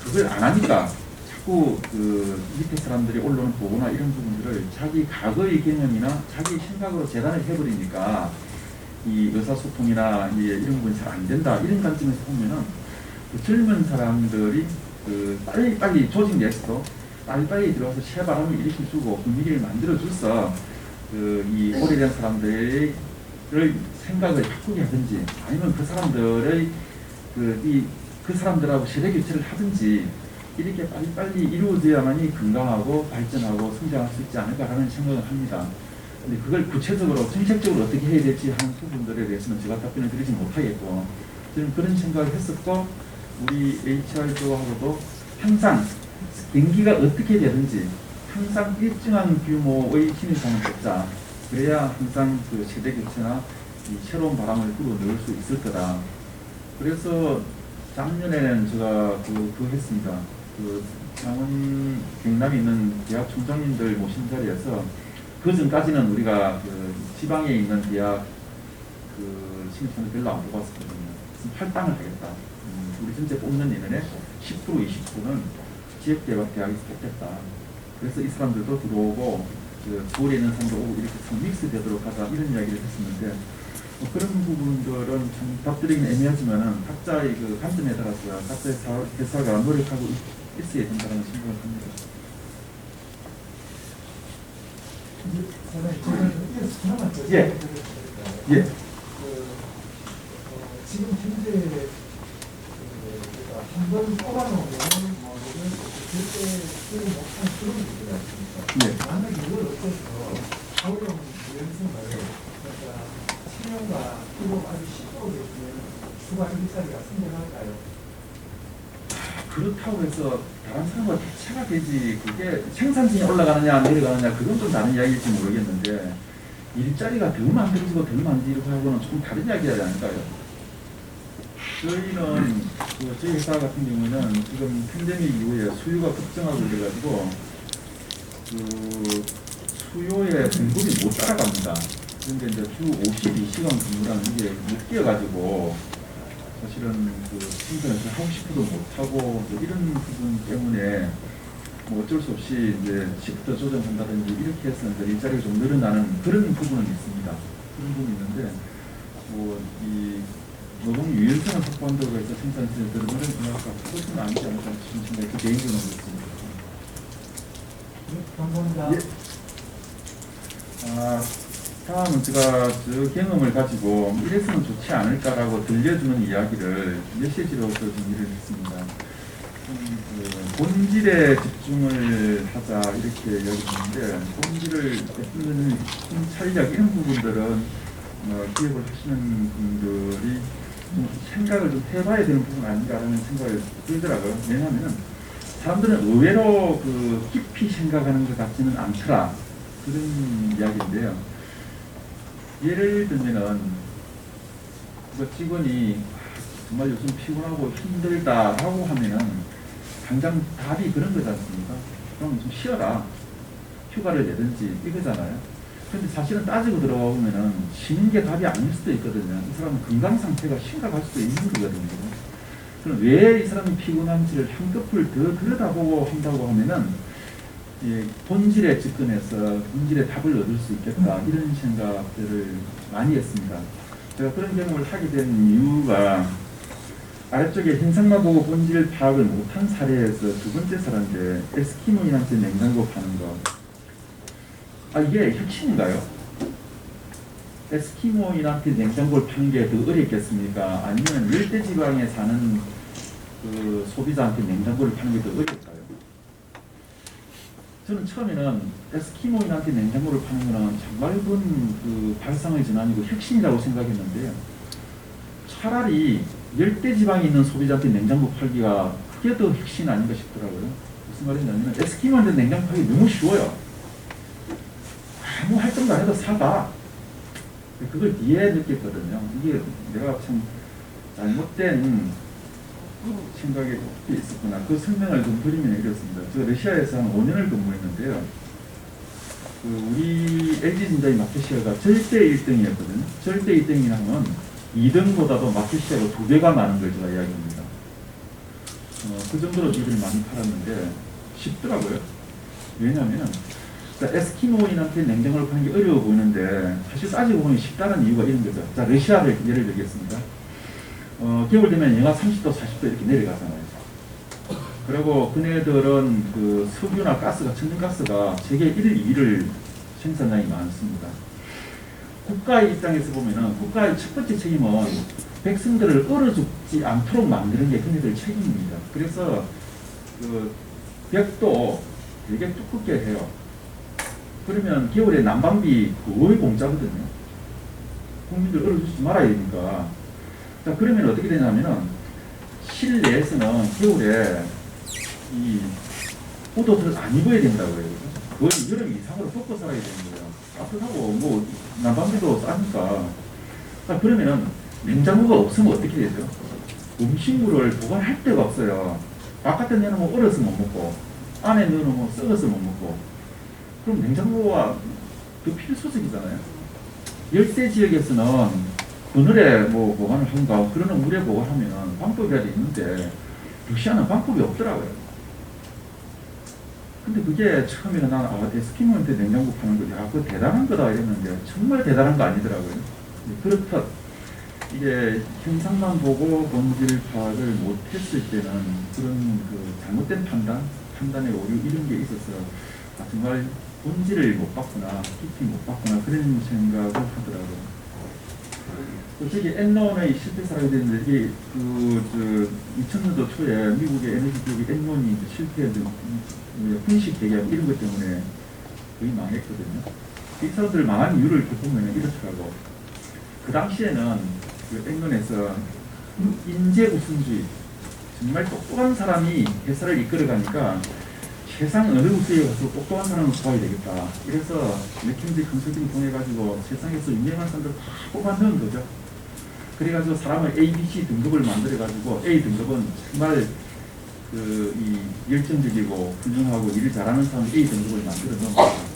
그걸 안 하니까 자꾸 그 밑에 사람들이 올라오는 보고나 이런 부분들을 자기 과거의 개념이나 자기 생각으로 재단을 해버리니까 이 의사소통이나 이런 부분이 잘 안 된다. 이런 관점에서 보면은 그 젊은 사람들이 빨리 조직 내에서도 빨리빨리 들어와서 새바람을 일으켜주고 분위기를 만들어줘서 이 오래된 사람들의 생각을 바꾸게 하든지 아니면 그 사람들의 그 사람들하고 세대 교체를 하든지 이렇게 빨리빨리 이루어져야만이 건강하고 발전하고 성장할 수 있지 않을까라는 생각을 합니다. 근데 그걸 구체적으로 정책적으로 어떻게 해야 될지 하는 부분들에 대해서는 제가 답변을 드리지 못하겠고 저는 그런 생각을 했었고 우리 HR 쪽하고도 항상 경기가 어떻게 되든지 항상 일정한 규모의 신입사원을 뽑자. 그래야 항상 그 세대 교체나 이 새로운 바람을 불어넣을 수 있을 거다. 그래서 작년에는 제가 했습니다. 창원 경남에 있는 대학 총장님들 모신 자리에서 그 전까지는 우리가 지방에 있는 대학 신입사원을 별로 안 뽑았었거든요. 그래서 할당을 하겠다. 우리 전체 뽑는 인원의 10%, 20%는 지역대학에서 뽑겠다. 그래서 이 사람들도 들어오고 서울에 있는 사람도 오고 이렇게 믹스 되도록 하자 이런 이야기를 했었는데 그런 부분들은 참 답드리긴 애매하지만은 각자의 관점에 따라서 각자의 회사가 노력하고 있어야 된다는 생각을 합니다. 예. 예. 지금 현재 한번 뽑아놓으면 절대 쓰지 못한 그런 문제가 있습니다. 예. 만약에 이걸 어째서 사회용 유연성을 그러니까 그렇다고 해서 다른 사람과 대체가 되지, 그게 생산성이 올라가느냐 내려가느냐 그건 좀 다른 이야기일지 모르겠는데 일자리가 더 만들어지고 덜 만들고 하고는 조금 다른 이야기지 않을까요? 저희는 저희 회사 같은 경우는 지금 팬데믹 이후에 수요가 급증하고 그래가지고 그 수요의 공급이 못 따라갑니다. 그런데 이제 주 52시간 근무라는 게 못 뛰어가지고 사실은 그 생산을 하고 싶어도 못하고 이런 부분 때문에 뭐 어쩔 수 없이 이제 시프트 조정한다든지 이렇게 해서 이제 일자리가 좀 늘어나는 그런 부분은 있습니다. 그런 부분이 있는데 뭐 이 노동 유연성을 확보한다고 해서 생산성을 늘어나는 생각과 그것은 아니지 않을까 싶은 생각이 개인적으로 있습니다. 감사합니다. 예. 다음은 제가 저 경험을 가지고 이래서는 좋지 않을까라고 들려주는 이야기를 메시지로서 준비를 했습니다. 본질에 집중을 하자 이렇게 이야기했는데 본질을 베푸는 찰력 이런 부분들은 기업을 하시는 분들이 좀 생각을 좀 해봐야 되는 부분 아닌가라는 생각을 들더라고요. 왜냐하면 사람들은 의외로 그 깊이 생각하는 것 같지는 않더라 그런 이야기인데요. 예를 들면은 그 직원이 정말 요즘 피곤하고 힘들다라고 하면은 당장 답이 그런 거지 않습니까? 그럼 좀 쉬어라, 휴가를 내든지 이거잖아요. 근데 사실은 따지고 들어보면은 쉬는 게 답이 아닐 수도 있거든요. 이 사람은 건강 상태가 심각할 수도 있는 거거든요. 그럼 왜 이 사람이 피곤한지를 한꺼풀 더 들여다보고 한다고 하면은 본질에 접근해서 본질의 답을 얻을 수 있겠다 이런 생각들을 많이 했습니다. 제가 그런 경험을 하게 된 이유가 아래쪽에 현상만 보고 본질 파악을 못한 사례에서 두 번째 사례인데 에스키모인한테 냉장고 파는 거. 이게 혁신인가요? 에스키모인한테 냉장고를 파는 게 더 어렵겠습니까? 아니면 열대지방에 사는 그 소비자한테 냉장고를 파는 게 더 어려울까요? 저는 처음에는 에스키모인한테 냉장고를 파는 거는 참 맑은 그 발상의 전환이고 혁신이라고 생각했는데요. 차라리 열대지방에 있는 소비자한테 냉장고 팔기가 그게 더 혁신 아닌가 싶더라고요. 무슨 말이냐면 에스키모한테 냉장고 팔기 너무 쉬워요. 아무 활동도 안 해도 사다. 그걸 뒤에 느꼈거든요. 이게 내가 참 잘못된 생각이 있었구나. 그 설명을 좀 드리면 이렇습니다. 제가 러시아에서 한 5년을 근무했는데요. 우리 LG진자의 마켓시어가 절대 1등이었거든요. 절대 1등이라면 2등보다도 마켓시어가 2배가 많은 걸 제가 이야기합니다. 그 정도로 저희들이 많이 팔았는데 쉽더라고요. 왜냐하면 에스키모인한테 냉장고를 파는 게 어려워 보이는데 사실 따지고 보면 쉽다는 이유가 이런 거죠. 자, 러시아를 예를 들겠습니다. 겨울 되면 영하 30도, 40도 이렇게 내려가잖아요. 그리고 그네들은 그 석유나 가스가, 천연가스가 세계 1위, 2위를 생산량이 많습니다. 국가의 입장에서 보면은 국가의 첫 번째 책임은 백성들을 얼어 죽지 않도록 만드는 게 그네들 책임입니다. 그래서 그 벽도 되게 두껍게 해요. 그러면 겨울에 난방비 거의 공짜거든요. 국민들 얼어 죽지 말아야 되니까. 자, 그러면 어떻게 되냐면은 실내에서는 겨울에 이 옷옷을 안 입어야 된다고 해요. 거의 여름 이상으로 벗고 살아야 되는 거예요. 따뜻하고 뭐 난방비도 싸니까. 자, 그러면은 냉장고가 없으면 어떻게 되죠? 음식물을 보관할 데가 없어요. 바깥에 내놓으면 얼어서 못 먹고 안에 넣어놓으면 썩어서 못 먹고. 그럼 냉장고가 그 필수적이잖아요. 열대 지역에서는 그늘에 뭐 보관을 한가, 그러는 물에 보관하면 방법이라도 있는데 러시아는 방법이 없더라고요. 근데 그게 처음에는 난 에스키모한테 냉장고 파는 거, 야, 그거 대단한 거다 이랬는데 정말 대단한 거 아니더라고요. 그렇듯 이게 현상만 보고 본질 파악을 못했을 때는 그런 그 잘못된 판단의 오류 이런 게 있어서 정말 본질을 못 봤구나, 깊이 못 봤구나 그런 생각을 하더라고요. 저기 엔론의 실패 사례가 됐는데 이게 2000년도 초에 미국의 에너지 기업이 엔론이 실패해서 분식 대기업 이런 것 때문에 거의 망했거든요. 이 사람들 망한 이유를 보면 이렇더라고. 그 당시에는 그 엔론에서 인재 우선주의, 정말 똑똑한 사람이 회사를 이끌어가니까 세상 어느 곳에 가서 똑똑한 사람을 구해야 되겠다. 이래서 맥킨지 컨설팅 통해가지고 세상에서 유명한 사람들 다 뽑아넣은 거죠. 그래가지고 사람을 A, B, C 등급을 만들어가지고 A 등급은 정말 이 열정적이고 훌륭하고 일을 잘하는 사람 A 등급을 만들어 놓은 거죠.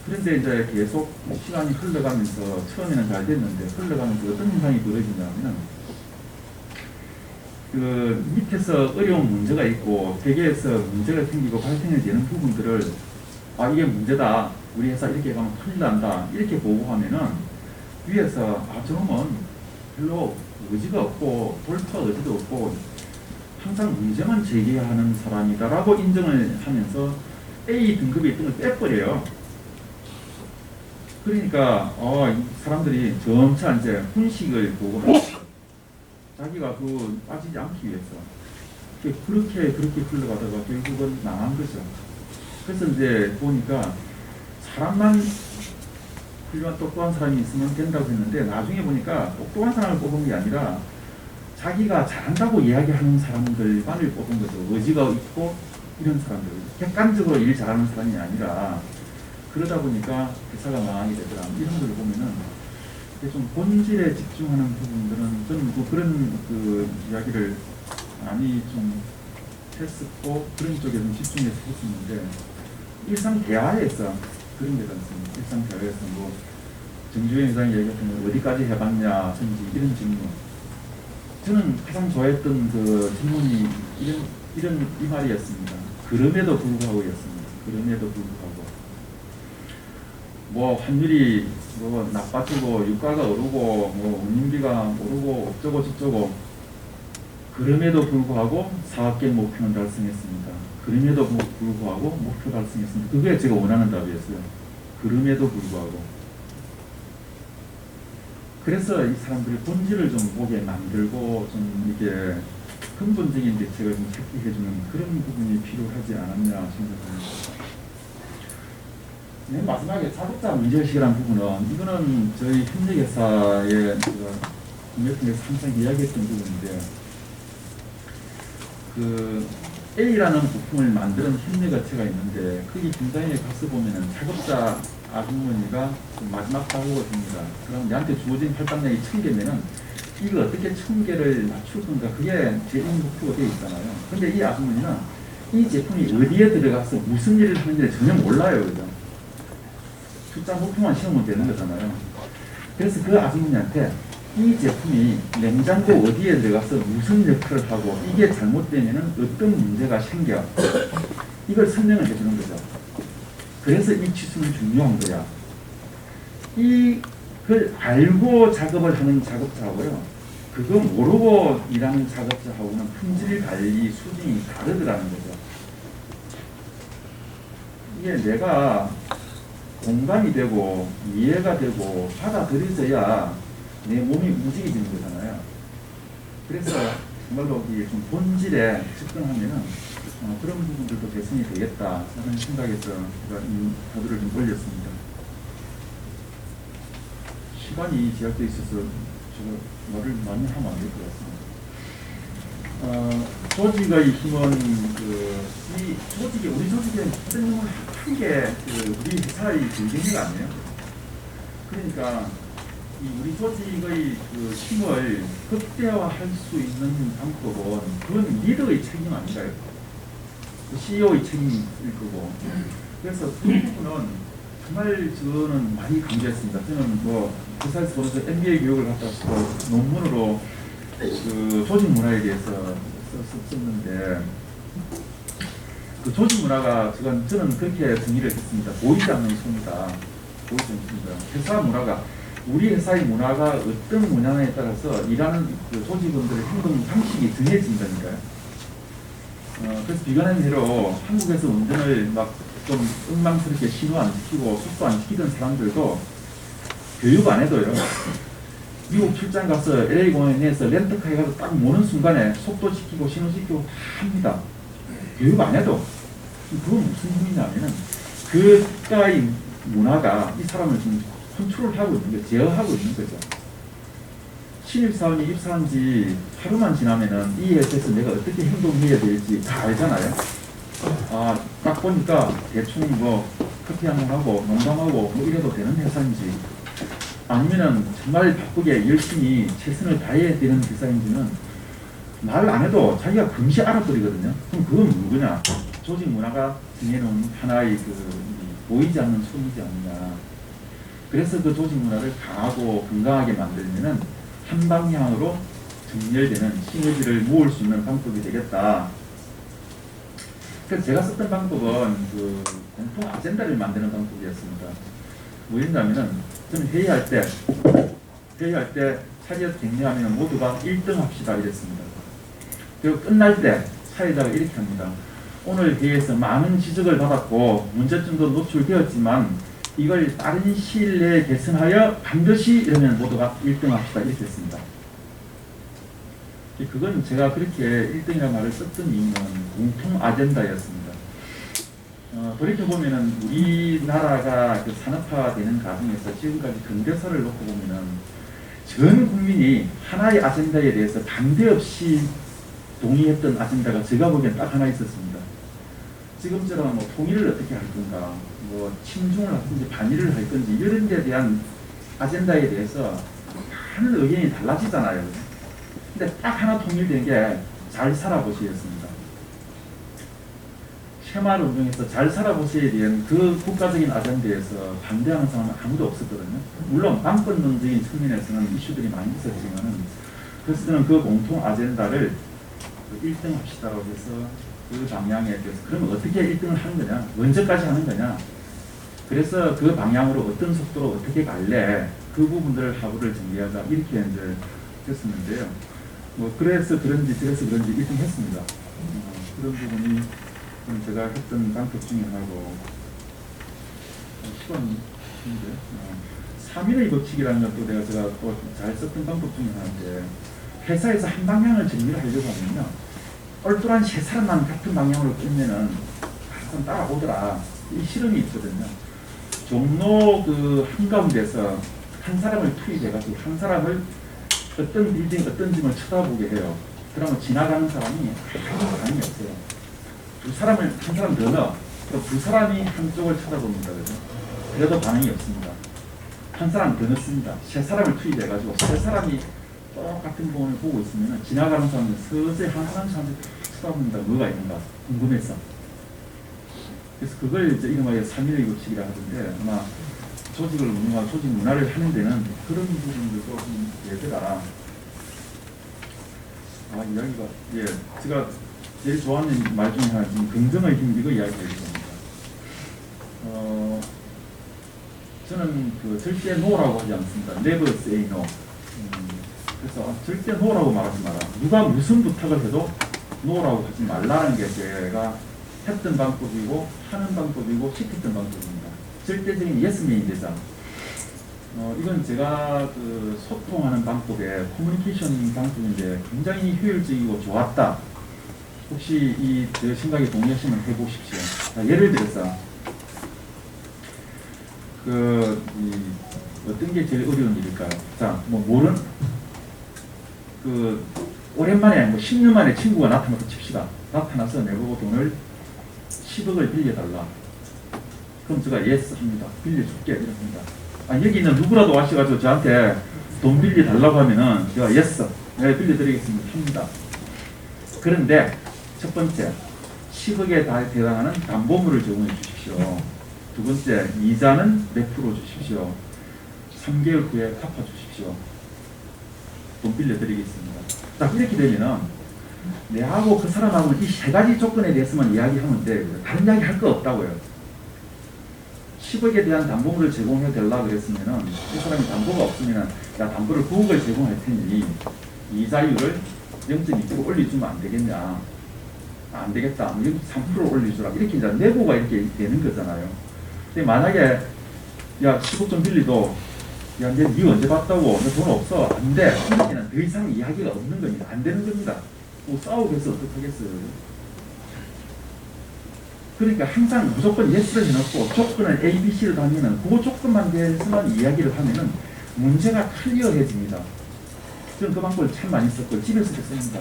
그런데 이제 계속 시간이 흘러가면서 처음에는 잘 됐는데 흘러가면서 어떤 현상이 벌어지냐면 그 밑에서 어려운 문제가 있고 대개에서 문제가 생기고 발생이 되는 부분들을 아 이게 문제다 우리 회사 이렇게 가면 큰일 난다 이렇게 보고하면은 위에서 아 저놈은 별로 의지가 없고 돌파 의지도 없고 항상 문제만 제기하는 사람이다 라고 인정을 하면서 A 등급에 있던 걸 빼버려요. 그러니까 이 사람들이 점차 이제 훈식을 보고 자기가 빠지지 않기 위해서 그렇게 흘러가다가 결국은 망한 거죠. 그래서 이제 보니까 사람만 훌륭한 똑똑한 사람이 있으면 된다고 했는데 나중에 보니까 똑똑한 사람을 뽑은 게 아니라 자기가 잘한다고 이야기하는 사람들만을 뽑은 거죠. 의지가 있고 이런 사람들 객관적으로 일 잘하는 사람이 아니라 그러다 보니까 회사가 망하게 되더라. 이런 걸 보면은 좀 본질에 집중하는 부분들은 저는 그런 이야기를 많이 좀 했었고 그런 쪽에 좀 집중해서 했었는데 일상 대화에서 그런 게 많습니다. 일상 대화에서 정주행 회장이 얘기했던 거 어디까지 해봤냐 든지 이런 질문. 저는 가장 좋아했던 그 질문이 이 말이었습니다. 그럼에도 불구하고였습니다. 그럼에도 불구하고. 환율이 나빠지고 유가가 오르고 운임비가 오르고 어쩌고 저쩌고 그럼에도 불구하고 사학계 목표는 달성했습니다. 그럼에도 불구하고 목표 달성했습니다. 그게 제가 원하는 답이었어요. 그럼에도 불구하고. 그래서 이 사람들이 본질을 좀 보게 만들고 좀 이게 근본적인 대책을 좀 찾게 해주는 그런 부분이 필요하지 않았냐 생각합니다. 맨 마지막에 자급자 문제의식이라는 부분은 이거는 저희 협력회사의 협력회사에서 항상 이야기했던 부분인데 A라는 부품을 만드는 협력업체가 있는데 거기 공장에 가서 보면은 자급자 아주머니가 마지막 작업을 합니다. 그럼 얘한테 주어진 할당량이 1000개면은 이걸 어떻게 1000개를 맞출 건가 그게 제일 목표가 되어 있잖아요. 근데 이 아주머니는 이 제품이 어디에 들어가서 무슨 일을 하는지 전혀 몰라요. 그죠? 숫자 목표만 시험은 되는 거잖아요. 그래서 그 아주머니한테 이 제품이 냉장고 어디에 들어가서 무슨 역할을 하고 이게 잘못되면 어떤 문제가 생겨 이걸 설명을 해주는 거죠. 그래서 이 치수는 중요한 거야. 이걸 알고 작업을 하는 작업자하고요 그거 모르고 일하는 작업자하고는 품질 관리 수준이 다르더라는 거죠. 이게 내가 공감이 되고 이해가 되고 받아들여져야 내 몸이 움직이지는 거잖아요. 그래서 정말로 좀 본질에 접근하면은 그런 부분들도 개선이 되겠다 하는 생각에서 제가 이 보도를 좀 올렸습니다. 시간이 제약되어 있어서 제가 말을 많이 하면 안 될 것 같습니다. 조직의 힘은 이 조직이 우리 조직의 모든 힘을 한 게 우리 회사의 경쟁력 아니에요. 그러니까 이 우리 조직의 힘을 극대화할 수 있는 방법은 그건 리더의 책임 아닌가요? CEO의 책임일 거고. 그래서 그 부분은 정말 저는 많이 강조했습니다. 저는 회사에서 보면서 MBA 교육을 갖다 논문으로 조직 문화에 대해서 썼는데 그 조직 문화가 저는 그렇게 정의를 했습니다. 보이지 않는 손이다. 보이지 않는 손이다. 회사 문화가 우리 회사의 문화가 어떤 문화에 따라서 일하는 조직원들의 행동 방식이 정해진다니까요. 그래서 비관한 대로 한국에서 운전을 좀 엉망스럽게 신호 안 시키고 속도 안 시키던 사람들도 교육 안 해도요. 미국 출장 가서 LA 공항에서 렌터카에 가서 딱 모는 순간에 속도 시키고 신호 시키고 다 합니다. 교육 안 해도. 그건 무슨 의미냐면은 그 국가의 문화가 이 사람을 지금 컨트롤하고 있는 거죠. 제어하고 있는 거죠. 신입사원이 입사한 지 하루만 지나면은 이 회사에서 내가 어떻게 행동해야 될지 다 알잖아요. 아, 딱 보니까 대충 뭐 커피 한잔 하고 농담하고 뭐 이래도 되는 회사인지 아니면은 정말 바쁘게 열심히 최선을 다해야 되는 회사인지는 말 안 해도 자기가 금시 알아버리거든요. 그럼 그건 누구냐? 조직 문화가 정해놓은 하나의 보이지 않는 손이지 않느냐. 그래서 그 조직 문화를 강하고 건강하게 만들면은 한 방향으로 정렬되는 시너지를 모을 수 있는 방법이 되겠다. 그래서 제가 썼던 방법은 그 공통 아젠다를 만드는 방법이었습니다. 뭐였냐면은 저는 회의할 때 차리엇 격려하면 모두가 1등 합시다 이랬습니다. 그리고 끝날 때 사회자가 이렇게 합니다. 오늘 회의에서 많은 지적을 받았고 문제점도 노출되었지만 이걸 빠른 시일 내에 개선하여 반드시 이러면 모두가 1등 합시다 이렇게 했습니다. 그건 제가 그렇게 1등이라는 말을 썼던 이유는 공통 아젠다였습니다. 돌이켜보면은 우리나라가 그 산업화되는 과정에서 지금까지 근대사를 놓고 보면은 전 국민이 하나의 아젠다에 대해서 반대 없이 동의했던 아젠다가 제가 보기엔 딱 하나 있었습니다. 지금처럼 뭐 통일을 어떻게 할 건가, 뭐 친중을 할 건지 반일을 할 건지 이런 데 대한 아젠다에 대해서 많은 의견이 달라지잖아요. 근데 딱 하나 통일된 게 잘 살아보시였습니다. 쉐마를 운영해서 잘 살아보시에 대한 그 국가적인 아젠다에서 반대하는 사람은 아무도 없었거든요. 물론 방법론적인 측면에서는 이슈들이 많이 있었지만은 그래서 저는 그 공통 아젠다를 1등 합시다라고 해서 그 방향에 대해서 그러면 어떻게 1등을 하는 거냐, 언제까지 하는 거냐, 그래서 그 방향으로 어떤 속도로 어떻게 갈래, 그 부분들을 하부를 정리하자 이렇게 이제 했었는데요. 뭐 그래서 그런지 1등 했습니다. 그런 부분이 제가 했던 방법 중에 하나고, 시간인데 3일의 법칙이라는 것도 제가 또 잘 썼던 방법 중에 하나인데, 회사에서 한 방향을 정리를 하려고 하면요, 똘똘한 세 사람만 같은 방향으로 끌면은 항상 따라오더라. 이 실험이 있거든요. 종로 그 한가운데서 한 사람을 투입해가지고 한 사람을 어떤 빌딩, 어떤 집을 쳐다보게 해요. 그러면 지나가는 사람이 아무 반응이 없어요. 한 사람 더 넣어. 그럼 두 사람이 한쪽을 쳐다봅니다. 그래도 반응이 없습니다. 한 사람 더 넣습니다. 세 사람을 투입해가지고 세 사람이 똑같은 부분을 보고 있으면 지나가는 사람은 서서히 한 사람씩 쳐다봅니다. 뭐가 있는가 궁금해서. 그래서 그걸 이제 이름하여 3일의 법칙이라 하던데, 아마 조직을 운영하고 조직 문화를 하는 데는 그런 부분들도 좀 얘들아. 이야기가, 예, 제가 제일 좋아하는 말 중에 하나, 긍정의 힘, 이거 이야기해드립니다. 저는 그 절대 노라고 하지 않습니다. Never say no. 그래서 절대 노라고 말하지 마라. 누가 무슨 부탁을 해도 노라고 하지 말라는 게 제가 했던 방법이고 하는 방법이고 시켰던 방법입니다. 절대적인 예스맨이 되자. 이건 제가 그 소통하는 방법에 커뮤니케이션 방법인데 굉장히 효율적이고 좋았다. 혹시 제 생각에 동의하시면 해보십시오. 자, 예를 들어서 어떤 게 제일 어려운 일일까요? 자, 오랜만에 10년 만에 친구가 나타나서 칩시다. 나타나서 내보고 돈을 10억을 빌려달라. 그럼 제가 예스 합니다. 빌려줄게 이럽니다. 여기 있는 누구라도 와셔가지고 저한테 돈 빌려달라고 하면은 제가 예스, 네, 빌려드리겠습니다 합니다. 그런데 첫 번째, 10억에 해당하는 담보물을 제공해 주십시오. 두 번째, 이자는 몇 프로 주십시오. 3개월 후에 갚아주십시오. 돈 빌려드리겠습니다. 자, 이렇게 되면은 내하고 그 사람하고 이 세 가지 조건에 대해서만 이야기하면 돼요. 다른 이야기 할 거 없다고요. 10억에 대한 담보물을 제공해 달라 그랬으면은 이 사람이 담보가 없으면은 야, 담보를 9억을 제공할 테니 이자율을 0.2% 올려주면 안 되겠냐? 안 되겠다. 0.3% 올려주라. 이렇게 이제 내고가 이렇게 되는 거잖아요. 근데 만약에 야, 10억 좀 빌리도 야, 네 언제 받다고? 너 돈 없어. 안 돼. 이렇게는 더 이상 이야기가 없는 겁니다. 안 되는 겁니다. 뭐 싸우겠어? 어떡하겠어요? 그러니까 항상 무조건 예스를 해놓고 조건을 A, B, C를 하면은 그 조건만 대해서만 이야기를 하면은 문제가 클리어해집니다. 저는 그 방법을 참 많이 썼고 집에서도 씁니다.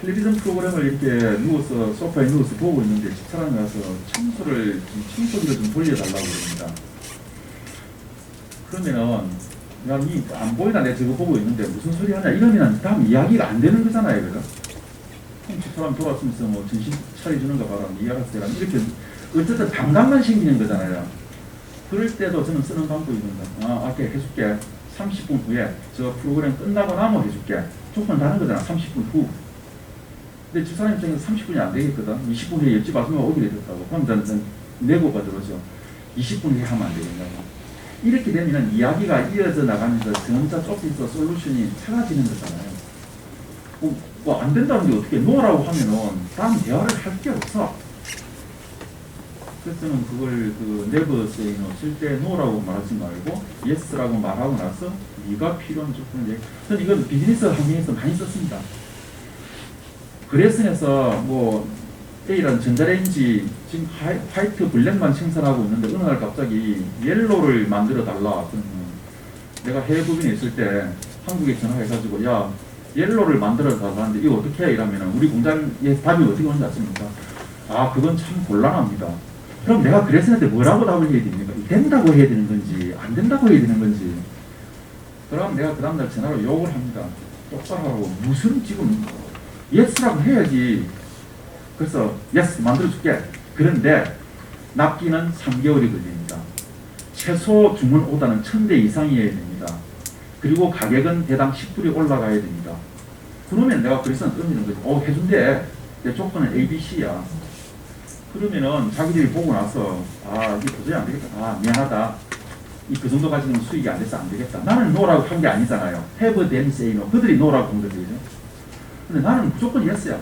텔레비전 프로그램을 이렇게 누워서 소파에 누워서 보고 있는데 집사람이 와서 청소기를 좀 돌려달라고 그럽니다. 그러면은 야, 니 안 보이나 내 저거 보고 있는데 무슨 소리 하냐 이러면 다음 이야기가 안 되는 거잖아요, 그죠? 집사람 돌아왔으면서 뭐 정신 차려주는 거 봐라, 니 알아서 해라 이렇게 어쨌든 감각만 생기는 거잖아요. 그럴 때도 저는 쓰는 방법이 있는다. 아까 해줄게. 30분 후에 저 프로그램 끝나고 나면 해줄게. 조건 다른 거잖아. 30분 후. 근데 집사람 입장에서 30분이 안 되겠거든. 20분 후에 옆집 아줌마가 오기로 했다고. 그럼 저는 내고가 들어오죠. 20분 후에 하면 안 되겠냐고. 이렇게 되면 이야기가 이어져 나가면서 점차 좁혀서 솔루션이 찾아지는 거잖아요. 뭐 안 된다는 게 어떻게 노라고 하면은 다음 대화를 할 게 없어. 그래서 저는 그걸 never say no 쓸 때 no라고 말하지 말고 yes라고 말하고 나서 네가 필요한 조건을 저는 이건 비즈니스 환경에서 많이 썼습니다. 그레슨에서 뭐 A라는 전자레인지 지금 화이트 블랙만 생산하고 있는데 어느 날 갑자기 옐로를 만들어 달라. 내가 해외 법인에 있을 때 한국에 전화해가지고 야 옐로를 만들어 달라는데 이거 어떻게 해? 이러면 우리 공장에 답이 어떻게 오는지 아십니까? 아 그건 참 곤란합니다. 그럼 내가 그레슨한테 뭐라고 답을 해야 됩니까? 된다고 해야 되는 건지 안 된다고 해야 되는 건지. 그럼 내가 그 다음날 전화로 욕을 합니다. 똑바로 하고 무슨 지금 yes라고 해야지. 그래서 yes 만들어줄게. 그런데 납기는 3개월이 걸립니다. 최소 주문 오다는 1000대 이상이어야 됩니다. 그리고 가격은 대당 10불이 올라가야 됩니다. 그러면 내가 그래서 던지는 거지. 해준대. 내 조건은 ABC야. 그러면은 자기들이 보고 나서 이게 도저히 안 되겠다. 미안하다. 그 정도 가지고는 수익이 안 돼서 안 되겠다. 나는 노라고 한 게 아니잖아요. have them say no. 그들이 노라고 한 거죠. 근데 나는 무조건 yes야.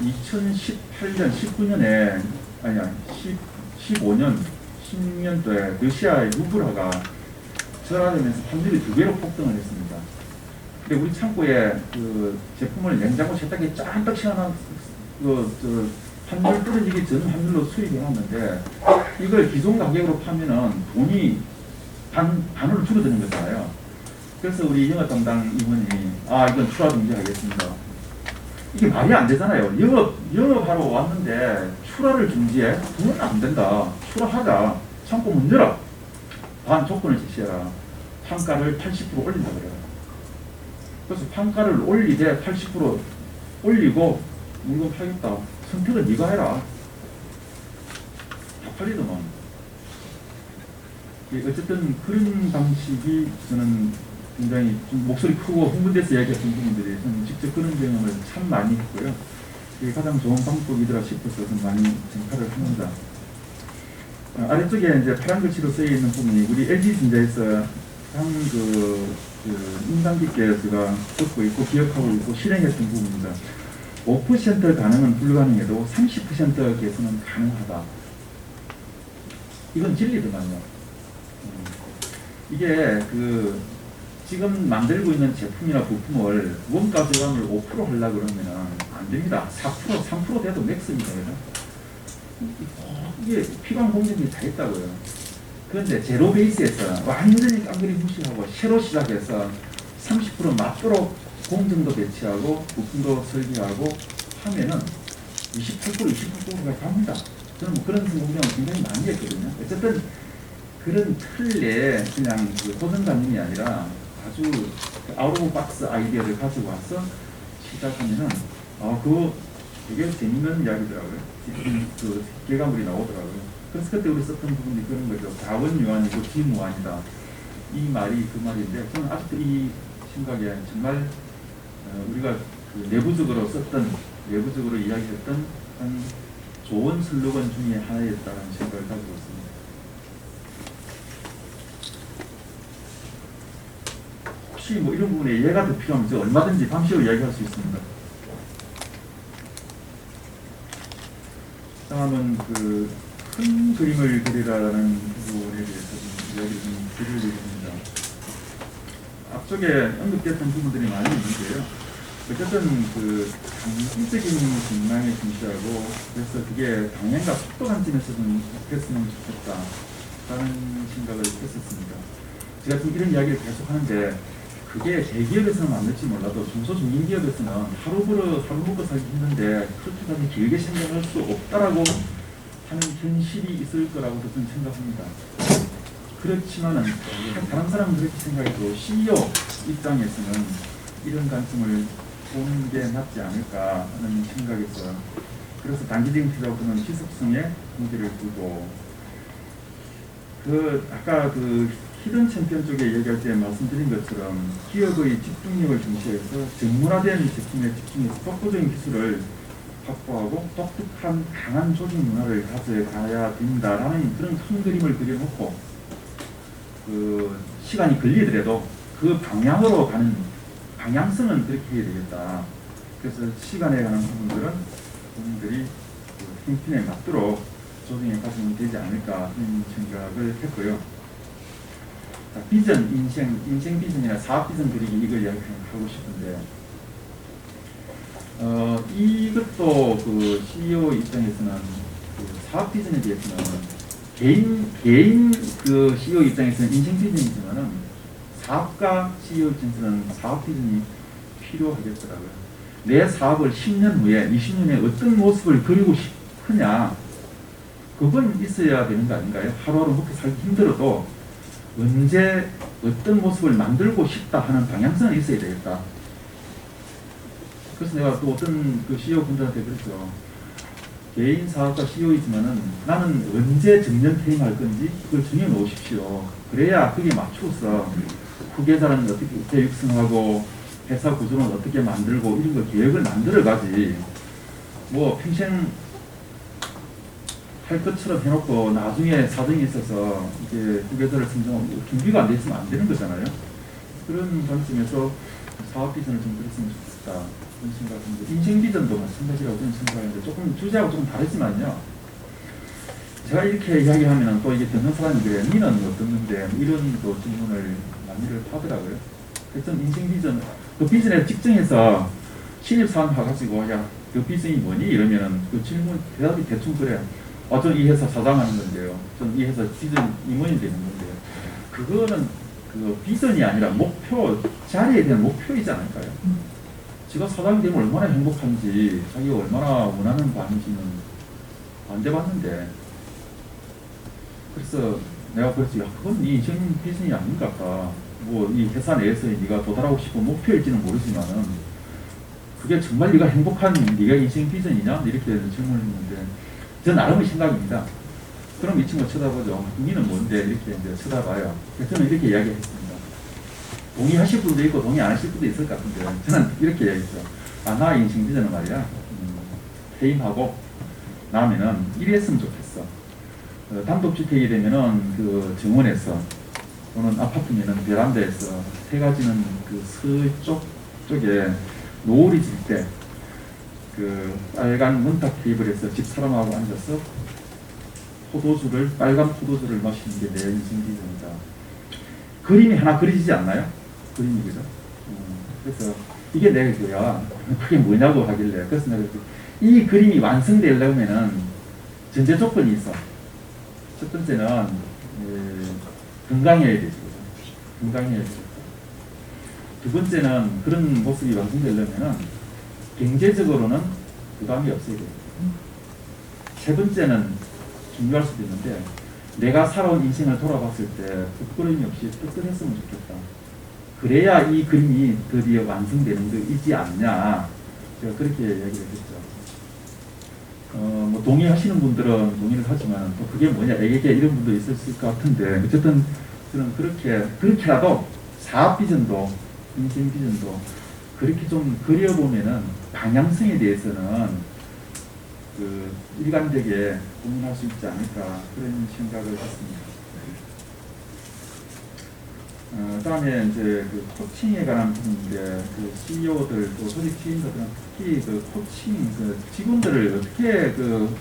2018년, 19년에, 아니야, 15년, 10년도에 러시아의 루블화가 절하되면서 환율이 2배로 폭등을 했습니다. 근데 우리 창고에 제품을 냉장고 세탁기에 짠딱 시원한 환율 떨어지기 전 환율로 수입해 놨는데 이걸 기존 가격으로 파면은 돈이 반으로 줄어드는 거잖아요. 그래서 우리 영업 담당 임원이 이건 출하 중지하겠습니다. 이게 말이 안 되잖아요. 영업하러 왔는데 출하를 중지해? 그건 안 된다. 출하하자. 창고 문 열어. 반 조건을 제시해라. 판가를 80% 올린다 그래요. 그래서 판가를 올리되 80% 올리고 물건 팔겠다. 선택은 네가 해라. 다 팔리더만. 어쨌든 그런 방식이 저는 굉장히 좀 목소리 크고 흥분돼서 이야기했던 분들이 저는 직접 그런 경험을 참 많이 했고요. 이게 가장 좋은 방법이더라 싶어서 좀 많이 전파를 합니다. 아래쪽에 이제 파란 글씨로 쓰여 있는 부분이 우리 LG전자에서 인상 깊게 제가 듣고 있고 기억하고 있고 실행했던 부분입니다. 5% 가능은 불가능해도 30% 개선은 가능하다. 이건 진리더만요. 이게 지금 만들고 있는 제품이나 부품을 원가 절감을 5% 하려고 그러면은 안 됩니다. 4%, 3% 돼도 맥스입니다. 이게 필요한 공정이 다 있다고요. 그런데 제로 베이스에서 완전히 깡그리 무시하고 새로 시작해서 30% 맞도록 공정도 배치하고 부품도 설계하고 하면은 28%, 29%가 갑니다. 저는 뭐 그런 공정을 굉장히 많이 했거든요. 어쨌든 그런 틀에 그냥 고정관념이 아니라 아주 아웃 오브 박스 아이디어를 가지고 와서 시작하면은 그거 되게 재밌는 이야기더라고요. 결과물이 나오더라고요. 그래서 그때 우리 썼던 부분이 그런 거죠. 자원유한이고 지무한이다. 이 말이 그 말인데 저는 아직도 이 생각에 정말 우리가 내부적으로 이야기했던 한 좋은 슬로건 중에 하나였다는 생각을 가지고 있습니다. 혹시 뭐 이런 부분에 이해가 더 필요하면 저 얼마든지 밤새워 이야기할 수 있습니다. 다음은 큰 그림을 그리라는 부분에 대해서 좀 이야기를 좀 드리겠습니다. 앞쪽에 언급됐던 부분들이 많이 있는데요. 어쨌든 장기적인 전망에 중시하고 그래서 그게 방향과 속도 관점에서 좀 됐으면 좋겠다. 생각을 했었습니다. 제가 지금 이런 이야기를 계속 하는데 그게 대기업에서는 맞을지 몰라도 중소중견기업에서는 하루 먹고 살기 힘든데 그렇게까지 길게 생각할 수 없다라고 하는 현실이 있을 거라고 저는 생각합니다. 그렇지만은 다른 사람은 그렇게 생각해도 CEO 입장에서는 이런 관점을 보는 게 낫지 않을까 하는 생각에서 그래서 단기적인 필요보다는 지속성에 무게를 두고 아까 히든 챔피언 쪽에 얘기할 때 말씀드린 것처럼 기업의 집중력을 중시해서 전문화된 제품에 집중해서 독보적인 기술을 확보하고 독특한 강한 조직 문화를 가져가야 된다라는 그런 큰 그림을 그려놓고 시간이 걸리더라도 그 방향으로 가는 방향성은 그렇게 해야 되겠다. 그래서 시간에 관한 부분들은 본인들이 형편에 맞도록 조정해 가시면 되지 않을까 하는 생각을 했고요. 자, 비전, 인생 비전이나 사업 비전 그리기 이걸 이야기하고 싶은데 이것도 CEO 입장에서는 사업 비전에 대해서는 개인 CEO 입장에서는 인생 비전이지만은 사업가 CEO 입장에서는 사업 비전이 필요하겠더라고요. 내 사업을 10년 후에, 20년 후에 어떤 모습을 그리고 싶으냐, 그건 있어야 되는 거 아닌가요? 하루하루 먹고 살기 힘들어도 언제 어떤 모습을 만들고 싶다 하는 방향성이 있어야 되겠다. 그래서 내가 또 어떤 CEO 분들한테 그랬죠. 개인 사업가 CEO이지만은 나는 언제 정년 퇴임할 건지 그걸 정해놓으십시오. 그래야 그게 맞춰서 후계자는 어떻게 육성하고 회사 구조는 어떻게 만들고 이런 거 계획을 만들어가지. 뭐 평생 할 것처럼 해놓고 나중에 사정이 있어서 이제 후계자를 선정하고 준비가 안 돼 있으면 안 되는 거잖아요. 그런 관점에서 사업 비전을 좀 그렸으면 좋겠다. 그런 생각합니다. 인생 비전도 마찬가지라고 저는 생각하는데 조금 주제하고 조금 다르지만요. 제가 이렇게 이야기하면 또 이게 듣는 사람이 그래. 니는 어떻는데 이런 또 질문을 많이를 하더라고요. 그래서 인생 비전, 그 비전에 직정해서 신입사원 와가지고 야, 그 비전이 뭐니? 이러면은 그 질문 대답이 대충 그래. 전 이 회사 사장하는 건데요. 전 이 회사 비전 임원이 되는 건데요. 그거는 그 비전이 아니라 목표, 자리에 대한 목표이지 않을까요? 제가 사장이 되면 얼마나 행복한지, 자기가 얼마나 원하는 바인지는 안 돼봤는데. 그래서 내가 그랬지, 야, 그건 네 인생 비전이 아닌 것 같다. 뭐, 이 회사 내에서 네가 도달하고 싶은 목표일지는 모르지만은, 그게 정말 네가 행복한, 네가 인생 비전이냐? 이렇게 질문을 했는데, 저 나름의 생각입니다. 그럼 이 친구 쳐다보죠. 니는 뭔데? 이렇게 이제 쳐다봐요. 저는 이렇게 이야기했습니다. 동의하실 분도 있고 동의 안 하실 분도 있을 것 같은데 저는 이렇게 이야기했죠. 나 인생 비전은 말이야. 퇴임하고 나면은 이랬으면 좋겠어. 단독주택이 되면은 그 정원에서 또는 아파트면은 베란다에서 해가 지는 그 서쪽 쪽에 노을이 질 때 그 빨간 문탁 테이블에서 집사람하고 앉아서 빨간 포도주를 마시는 게 내 인생 비전이다. 그림이 하나 그려지지 않나요? 그림이 그죠? 그래서 이게 내 거야. 그게 뭐냐고 하길래. 그래서 내가 이 그림이 완성되려면은 전제 조건이 있어. 첫 번째는 건강해야 되죠. 건강해야 되죠. 두 번째는 그런 모습이 완성되려면은 경제적으로는 부담이 없어야 돼요. 세 번째는 중요할 수도 있는데 내가 살아온 인생을 돌아봤을 때 부끄러움이 없이 떳떳했으면 좋겠다. 그래야 이 그림이 드디어 완성되는 것이지 않냐. 제가 그렇게 이야기를 했죠. 뭐 동의하시는 분들은 동의를 하지만 또 그게 뭐냐, 애게 이런 분도 있었을 것 같은데 어쨌든 저는 그렇게라도 사업 비전도 인생 비전도 그렇게 좀 그려보면은 방향성에 대해서는 그 일관되게 고민할 수 있지 않을까 그런 생각을 했습니다. 다음에 이제 그 코칭에 관한 부분인데 그 CEO들 또 조직 지인들은 특히 그 코칭 그 직원들을 어떻게 그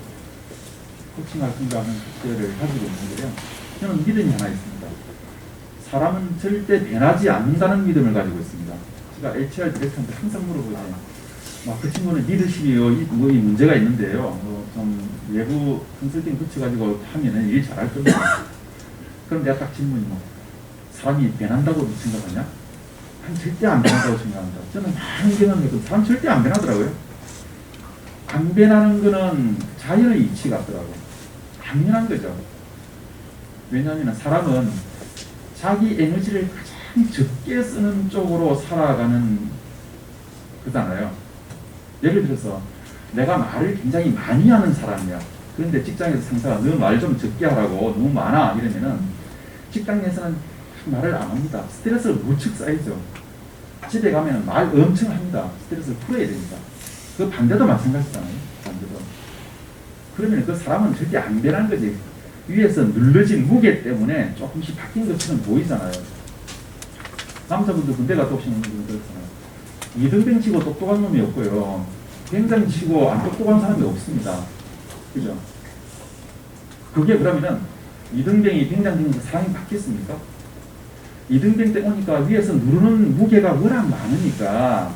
코칭할 건가 하는 주제를 가지고 있는데요. 저는 믿음이 하나 있습니다. 사람은 절대 변하지 않는다는 믿음을 가지고 있습니다. 제가 HR 디렉터한테 항상 물어보죠. 그 친구는 리더십이 뭐 이 문제가 있는데요. 좀 외부 컨설팅 붙여가지고 하면은 일 잘할 겁니다. 그럼 내가 딱 질문이 뭐, 사람이 변한다고 생각하냐? 난 절대 안 변한다고 생각합니다. 저는 많은 경험이 사람 절대 안 변하더라고요. 안 변하는 거는 자연의 이치 같더라고요. 당연한 거죠. 왜냐하면 사람은 자기 에너지를 가장 적게 쓰는 쪽으로 살아가는 거잖아요. 예를 들어서 내가 말을 굉장히 많이 하는 사람이야. 그런데 직장에서 상사가 너 말 좀 적게 하라고 너무 많아 이러면은 직장 내에서는 말을 안 합니다. 스트레스를 무척 쌓이죠. 집에 가면 말 엄청 합니다. 스트레스를 풀어야 됩니다. 그 반대도 마찬가지잖아요. 반대도. 그러면 그 사람은 절대 안 변한 거지. 위에서 눌러진 무게 때문에 조금씩 바뀐 것처럼 보이잖아요. 남자분들 군대 갔다 오시는 분들 그렇잖아요. 이등병 치고 똑똑한 놈이 없고요. 굉장히 치고 안 똑똑한 사람이 없습니다. 그죠? 그게 그러면은 이등병이 병장 되면서 사람이 바뀌었습니까? 이등병 때 오니까 위에서 누르는 무게가 워낙 많으니까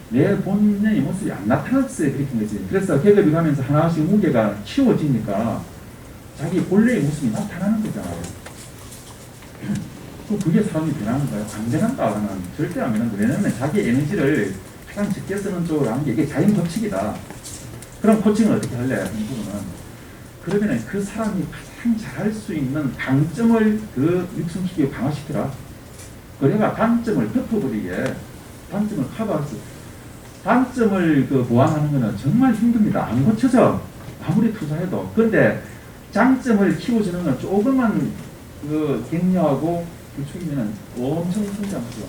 내 본인의 모습이 안 나타났어요. 그렇게 거지. 그래서 계급이 가면서 하나씩 무게가 치워지니까 자기 본래의 모습이 나타나는 거잖아요. 그게 사람이 변하는 거예요. 안 변한다는 절대 안 변한다. 왜냐하면 자기 에너지를 가장 적게 쓰는 쪽으로 하는 게 이게 자연 법칙이다. 그럼 코칭을 어떻게 할래? 이 부분은. 그러면은 그 사람이 가장 잘할 수 있는 강점을 육성시키고 강화시켜라. 그래가 단점을 덮어버리게, 단점을 커버할 수, 단점을 보완하는 거는 정말 힘듭니다. 안 고쳐져. 아무리 투자해도. 근데 장점을 키워주는 건 조금만 격려하고 축이면 엄청 성장하죠.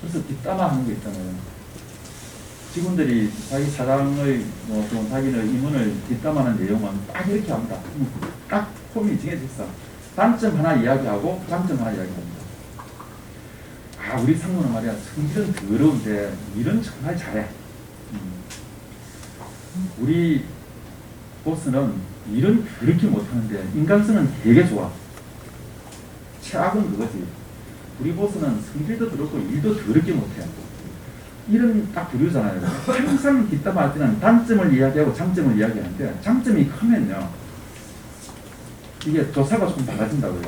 그래서 뒷담화 하는 거 있잖아요. 직원들이 자기 사장의 또 자기의 임원을 뒷담화하는 내용은 딱 이렇게 합니다. 딱 폼이 정해졌어. 단점 하나 이야기하고 장점 하나 이야기합니다. 아, 우리 상무는 말이야, 성질은 더러운데 일은 정말 잘해. 우리 보스는 일은 그렇게 못하는데 인간성은 되게 좋아. 최악은 그거지. 우리 보스는 성질도 더럽고 일도 더럽게 못해. 일은 딱 부류잖아요. 항상 뒷담화할 때는 단점을 이야기하고 장점을 이야기하는데 장점이 크면요, 이게 조사가 조금 달라진다고요.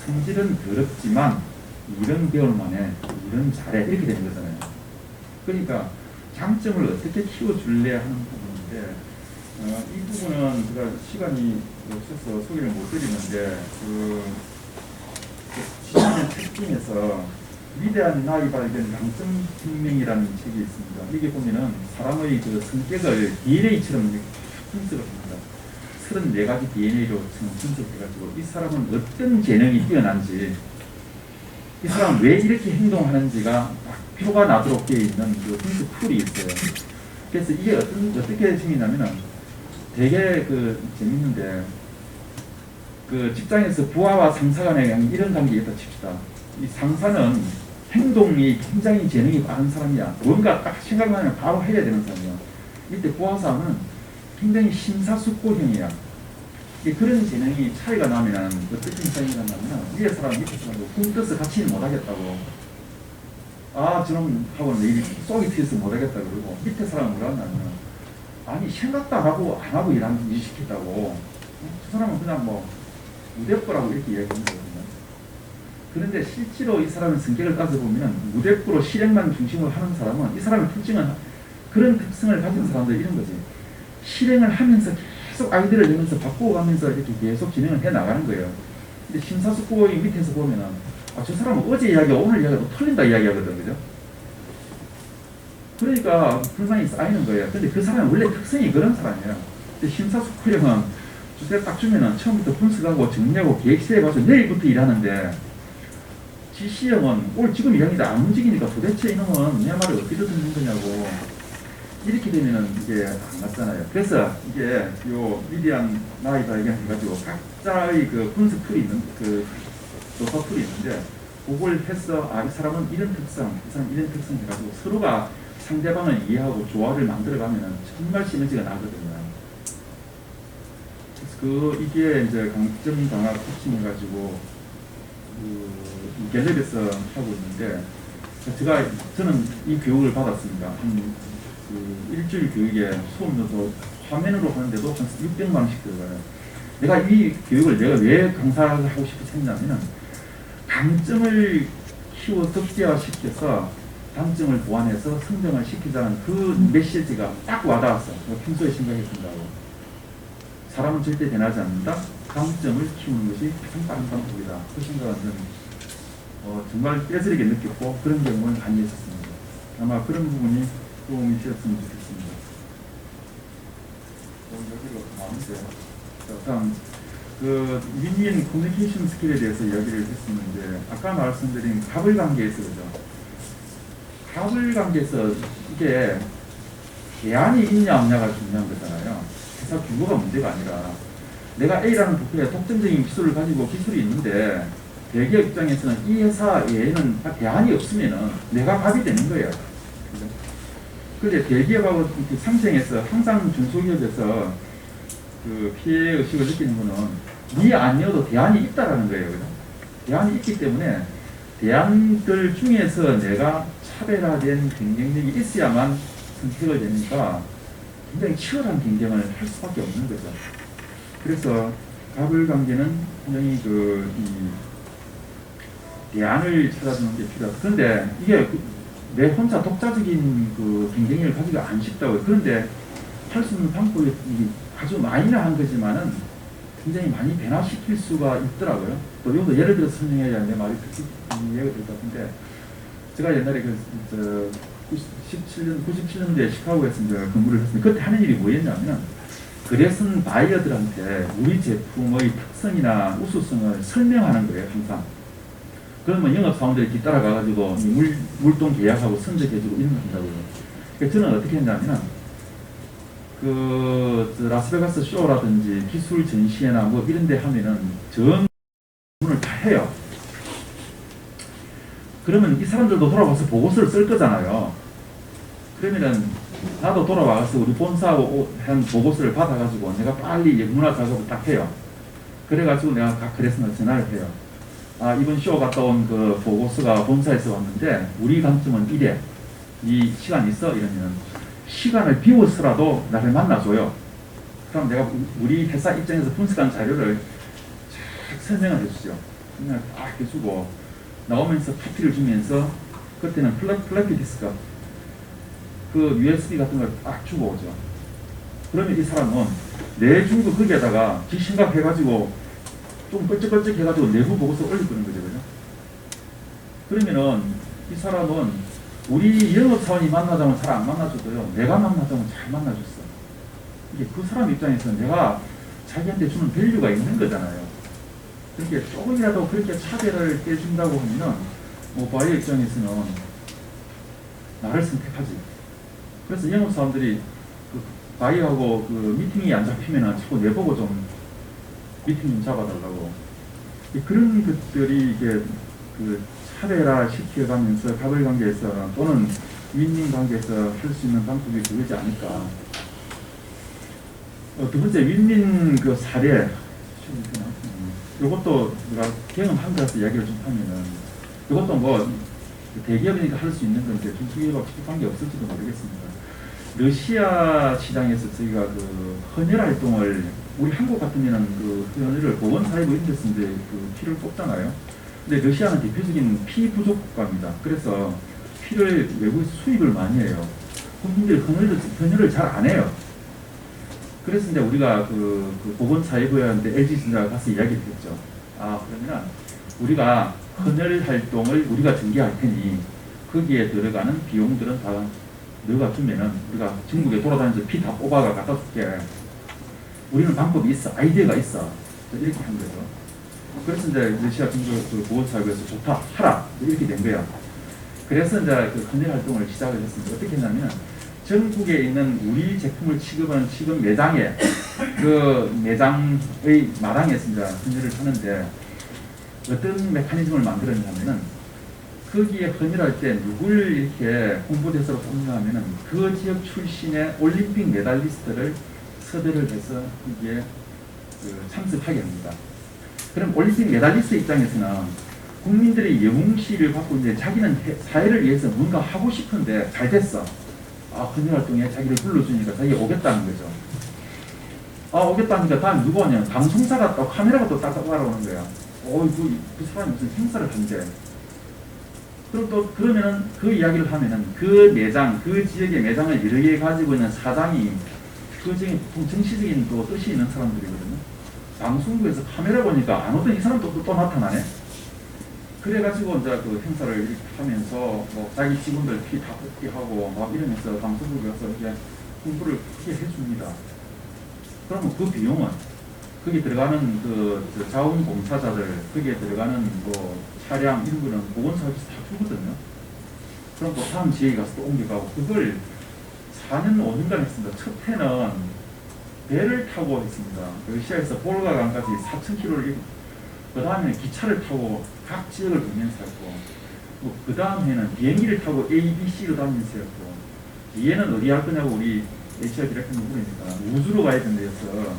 성질은 더럽지만 일은 배울만해, 일은 잘해, 이렇게 되는 거잖아요. 그러니까 장점을 어떻게 키워줄래 하는 부분인데, 이 부분은 제가 시간이 없어서 소개를 못 드리는데, 지난해 책 중에서 위대한 나의 발견 강점증명이라는 책이 있습니다. 여기 보면은 사람의 성격을 DNA처럼 분석을 합니다. 34가지 DNA로 분석해가지고 이 사람은 어떤 재능이 뛰어난지, 이 사람은 왜 이렇게 행동하는지가 표가 나도록 되어 있는 분석 툴이 있어요. 그래서 이게 어떻게 생기냐면은 되게 재밌는데, 직장에서 부하와 상사 간에 이런 관계가 있다 칩시다. 이 상사는 행동이 굉장히 재능이 많은 사람이야. 뭔가 딱 생각나면 바로 해야 되는 사람이야. 이때 부하사는 굉장히 심사숙고형이야. 그런 재능이 차이가 나면 어떻게 차이가 나면 위에 사람 밑에 사람도 꿈떠서 같이는 못하겠다고. 아, 저놈 하고는 내 입이 쏙이 트여서 못하겠다 그러고, 밑에 사람은 뭐라 하냐면, 아니 생각도 안 하고 일하는 일 시켰다고. 저 사람은 그냥 무대뽀라고 이렇게 이야기하는 거거든요. 그런데 실제로 이 사람의 성격을 따져보면 무대뽀로 실행만 중심으로 하는 사람은, 이 사람의 특징은 그런 특성을 가진 사람들 이런 거지. 실행을 하면서 계속 아이디어를 내면서 바꾸어가면서 이렇게 계속 진행을 해 나가는 거예요. 근데 심사숙고의 밑에서 보면은, 저 사람은 어제 이야기가 오늘 이야기가 틀린다 이야기하거든, 그죠? 그러니까 불만이 쌓이는 거예요. 근데 그 사람은 원래 특성이 그런 사람이에요. 근데 심사숙고형은 주제 딱 주면은 처음부터 분석하고 정리하고 계획세에 가서 내일부터 일하는데, 지시형은 지금 일하는데 안 움직이니까 도대체 이놈은 내 말을 어떻게 듣는 거냐고. 이렇게 되면은 이게 안 맞잖아요. 그래서 이게 위대한 나의 발견 해가지고 각자의 분석 툴이 있는, 조사 툴이 있는데, 그걸 해서, 이 사람은 이런 특성, 이 사람은 이런 특성 해가지고 서로가 상대방을 이해하고 조화를 만들어가면은 정말 시너지가 나거든요. 그래서 이게 이제 강점 강화 코칭 해가지고, 갤럽에서 하고 있는데, 저는 이 교육을 받았습니다. 일주일 교육에 수업료도 화면으로 하는데도 한 600만 원씩 들어가요. 내가 이 교육을 내가 왜 강사를 하고 싶어서 했냐면은 강점을 키워 덕지화시켜서 단점을 보완해서 성장을 시키자는 그 메시지가 딱 와닿았어. 평소에 생각했던다고. 사람은 절대 변하지 않는다. 강점을 키우는 것이 가장 빠른 방법이다. 그 생각은 정말 뼈저리게 느꼈고 그런 경험을 많이 했었습니다. 아마 그런 부분이 도움이 되었으면 좋겠습니다. 여기로 나오는데요. 다음 윈윈 커뮤니케이션 스킬에 대해서 이야기를 했었는데 아까 말씀드린 갑을 관계에서 그죠? 갑을 관계에서 이게 대안이 있냐 없냐가 중요한 거잖아요. 회사 규모가 문제가 아니라 내가 A라는 부분에 독점적인 기술을 가지고 기술이 있는데 대기업 입장에서는 이 회사 외에는 대안이 없으면은 내가 갑이 되는 거예요. 그죠? 그런데 대기업하고 상생해서 항상 중소기업에서 그 피해 의식을 느끼는 거는 니 아니어도 대안이 있다라는 거예요. 그죠? 대안이 있기 때문에 대안들 중에서 내가 차별화된 경쟁력이 있어야만 선택을 되니까 굉장히 치열한 경쟁을 할 수밖에 없는 거죠. 그래서 갑을 관계는 굉장히 이 대안을 찾아주는 게 필요하다. 그런데 이게 내 혼자 독자적인 그 경쟁력을 가지고 안 쉽다고요. 그런데 할 수 있는 방법이 아주 마이너한 거지만은 굉장히 많이 변화시킬 수가 있더라고요. 또 이것도 예를 들어서 설명해야 하는데 말이 이해가 될 것 같은데 제가 옛날에 97년도에 시카고에서 이제 근무를 했습니다. 그때 하는 일이 뭐였냐면 그래선 바이어들한테 우리 제품의 특성이나 우수성을 설명하는 거예요, 항상. 그러면 영업사원들이 뒤따라가가지고 물동 계약하고 선적해주고 이런 거 한다고요. 그러니까 저는 어떻게 했냐면 라스베가스 쇼라든지 기술 전시회나 뭐 이런 데 하면은 전문을 다 해요. 그러면 이 사람들도 돌아와서 보고서를 쓸 거잖아요. 그러면은 나도 돌아와서 우리 본사하고 한 보고서를 받아가지고 내가 빨리 문화 작업을 딱 해요. 그래가지고 내가 각 그래서는 전화를 해요. 아, 이번 쇼 갔다 온 그 보고서가 본사에서 왔는데 우리 관점은 이래. 이 시간 있어? 이러면 시간을 비워서라도 나를 만나줘요. 그럼 내가 우리 회사 입장에서 분석한 자료를 쫙 설명을 해주죠. 그냥 딱 해주고 나오면서 파티를 주면서 그때는 플래피 디스크 그 USB 같은 걸 딱 주고 오죠. 그러면 이 사람은 내 중도 거기에다가 지 생각해가지고 좀 껄쩍껄쩍 해가지고 내부 보고서 올릴 거는 거죠. 그죠? 그러면은 이 사람은 우리 영업사원이 만나자면 잘 안 만나줘도요. 내가 만나자면 잘 만나줬어. 이게 그 사람 입장에서는 내가 자기한테 주는 밸류가 있는 거잖아요. 그렇게 조금이라도 그렇게 차별을 떼준다고 하면은 뭐 바이어 입장에서는 나를 선택하지. 그래서 영업사원들이 그 바이어하고 그 미팅이 안 잡히면은 자꾸 내보고 좀 미팅 좀 잡아달라고. 그런 것들이 이게 그 차별화 시켜가면서 갑을 관계에서 또는 윈윈 관계에서 할 수 있는 방법이 그거지 않을까. 두 번째 윈윈 그 사례. 이것도 내가 경험한 거라서 이야기를 좀 하면은 이것도 뭐 대기업이니까 할 수 있는 건데 중소기업하고 관계 없을지도 모르겠습니다. 러시아 시장에서 저희가 그 헌혈 활동을 우리 한국 같으면은 그 헌혈을 보건사회부 이런 데서 이제 그 피를 뽑잖아요. 근데 러시아는 대표적인 피 부족 국가입니다. 그래서 피를 외국에서 수입을 많이 해요. 국민들이 헌혈을 잘 안 해요. 그래서 이제 우리가 그 보건사회부한테 LG전자가 가서 이야기를 했죠. 아, 그러면 우리가 헌혈 활동을 우리가 전개할 테니 거기에 들어가는 비용들은 다 너가 주면은 우리가 전국에 돌아다니면서 피 다 뽑아가 갖다 줄게. 우리는 방법이 있어. 아이디어가 있어. 이렇게 한 거죠. 그래서 이제 러시아 그 보건사회부에서 좋다, 하라. 이렇게 된 거야. 그래서 이제 그 헌혈 활동을 시작을 했습니다. 어떻게 했냐면 전국에 있는 우리 제품을 취급하는 지금 매장에 그 매장의 마당에서 이제 헌혈을 하는데 어떤 메커니즘을 만들었냐면은 거기에 헌혈할 때 누굴 이렇게 홍보대사로 뽑느냐면은 그 지역 출신의 올림픽 메달리스트를 섭외를 해서 이게 그 참석하게 합니다. 그럼 올림픽 메달리스트 입장에서는 국민들의 영웅시를 받고 이제 자기는 사회를 위해서 뭔가 하고 싶은데 잘 됐어. 아, 헌혈 활동에 자기를 불러주니까 자기가 오겠다는 거죠. 오겠다니까 다음에 누구 오냐? 방송사가 또 카메라가 또 딱 따라오는 거야. 그 사람이 무슨 행사를 한대. 그럼 또 그러면은 그 이야기를 하면은 그 매장, 그 지역의 매장을 여러 개 가지고 있는 사장이 그 중에 보통 정치적인 또 뜻이 있는 사람들이거든요. 방송국에서 카메라 보니까 안 오던 이 사람도 또 나타나네. 그래가지고 이제 그 행사를 이렇게 하면서 뭐 자기 직원들 피 다 뽑기하고 막 이러면서 방송국에 가서 이제 홍보를 크게 해줍니다. 그러면 그 비용은 거기 들어가는 그 자원봉사자들, 거기에 들어가는 뭐 차량 이런 거는 보건사업에서 다 주거든요. 그럼 또 다음 지역에 가서 또 옮겨가고 그걸 4년 5년간 했습니다. 첫 해는 배를 타고 했습니다. 러시아에서 볼가강까지 4,000km를 그 다음에 기차를 타고 각 지역을 돌면서 했고 그 다음 해는 비행기를 타고 A, B, C로 다니면서 했고 뒤에는 어디 할 거냐고 우리 HR 디렉터님 물으니까 우주로 가야 된대서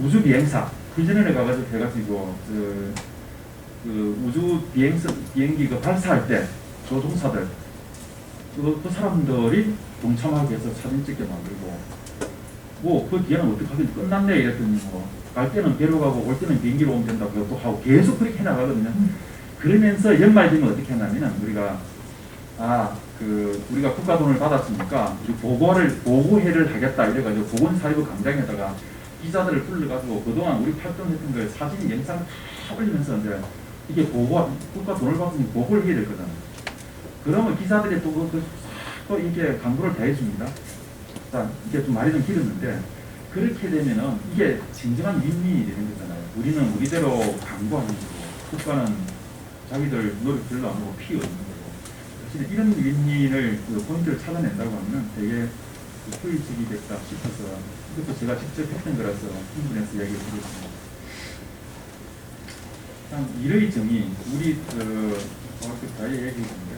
우주 비행사 훈련을 가가지고 해가지고 그 우주 비행기 그 발사할 때 조종사들 그 사람들이 동참하게 해서 사진 찍게 만들고 뭐 그 뒤에는 어떻게 하긴 끝났네 이랬더니 뭐 갈 때는 배로 가고 올 때는 비행기로 오면 된다고 또 하고 계속 그렇게 해나가거든요. 그러면서 연말 되면 어떻게 하냐면은 우리가 우리가 국가 돈을 받았으니까 우리 보고회를 하겠다 이래가지고 보건사회부 광장에다가 기자들을 불러가지고 그동안 우리 활동했던 걸 사진, 영상 다 올리면서 이제 이게 국가 돈을 받으니 보고를 해야 되거든요. 그러면 기자들이 또 이게 광고를 다 해줍니다. 자, 이게 좀 말이 좀 길었는데 그렇게 되면은 이게 진정한 윈윈이 되는 거잖아요. 우리는 우리대로 광고하는 거고 국가는 자기들 노력 별로 안 하고 피 얻는 거고 이런 윈윈을 포인트를 찾아낸다고 하면 되게 효율적이겠다 싶어서 이것도 제가 직접 했던 거라서 흥분해서 이야기를 드렸습니다. 참 일의 정의 우리 다의 얘기인데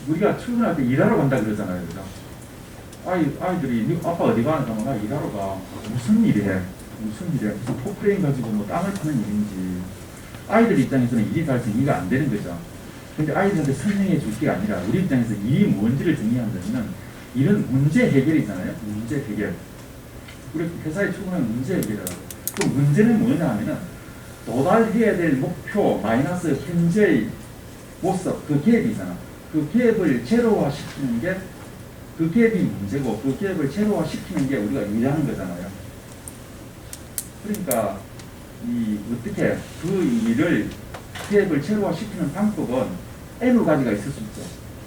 우리가 출근할 때 일하러 간다 그러잖아요. 그죠? 아이들이 아빠 어디 가는 가면 나 일하러 가. 무슨 일이해? 무슨 포크레인 가지고 뭐 땅을 파는 일인지 아이들 입장에서는 일이 잘 정의가 안 되는 거죠. 근데 아이들한테 설명해 줄 게 아니라 우리 입장에서 일이 뭔지를 정의한다면 일은 문제 해결이잖아요. 문제 해결. 우리 회사에 출근하는 문제 해결이라고. 그 문제는 뭐냐 하면은 도달해야 될 목표 마이너스 현재의 모습 그 갭이잖아. 그 갭을 제로화시키는 게 그 갭이 문제고 그 갭을 제로화시키는 게 우리가 일하는 거잖아요. 그러니까 어떻게 그 일을 갭을 제로화시키는 방법은 N 가지가 있을 수 있죠.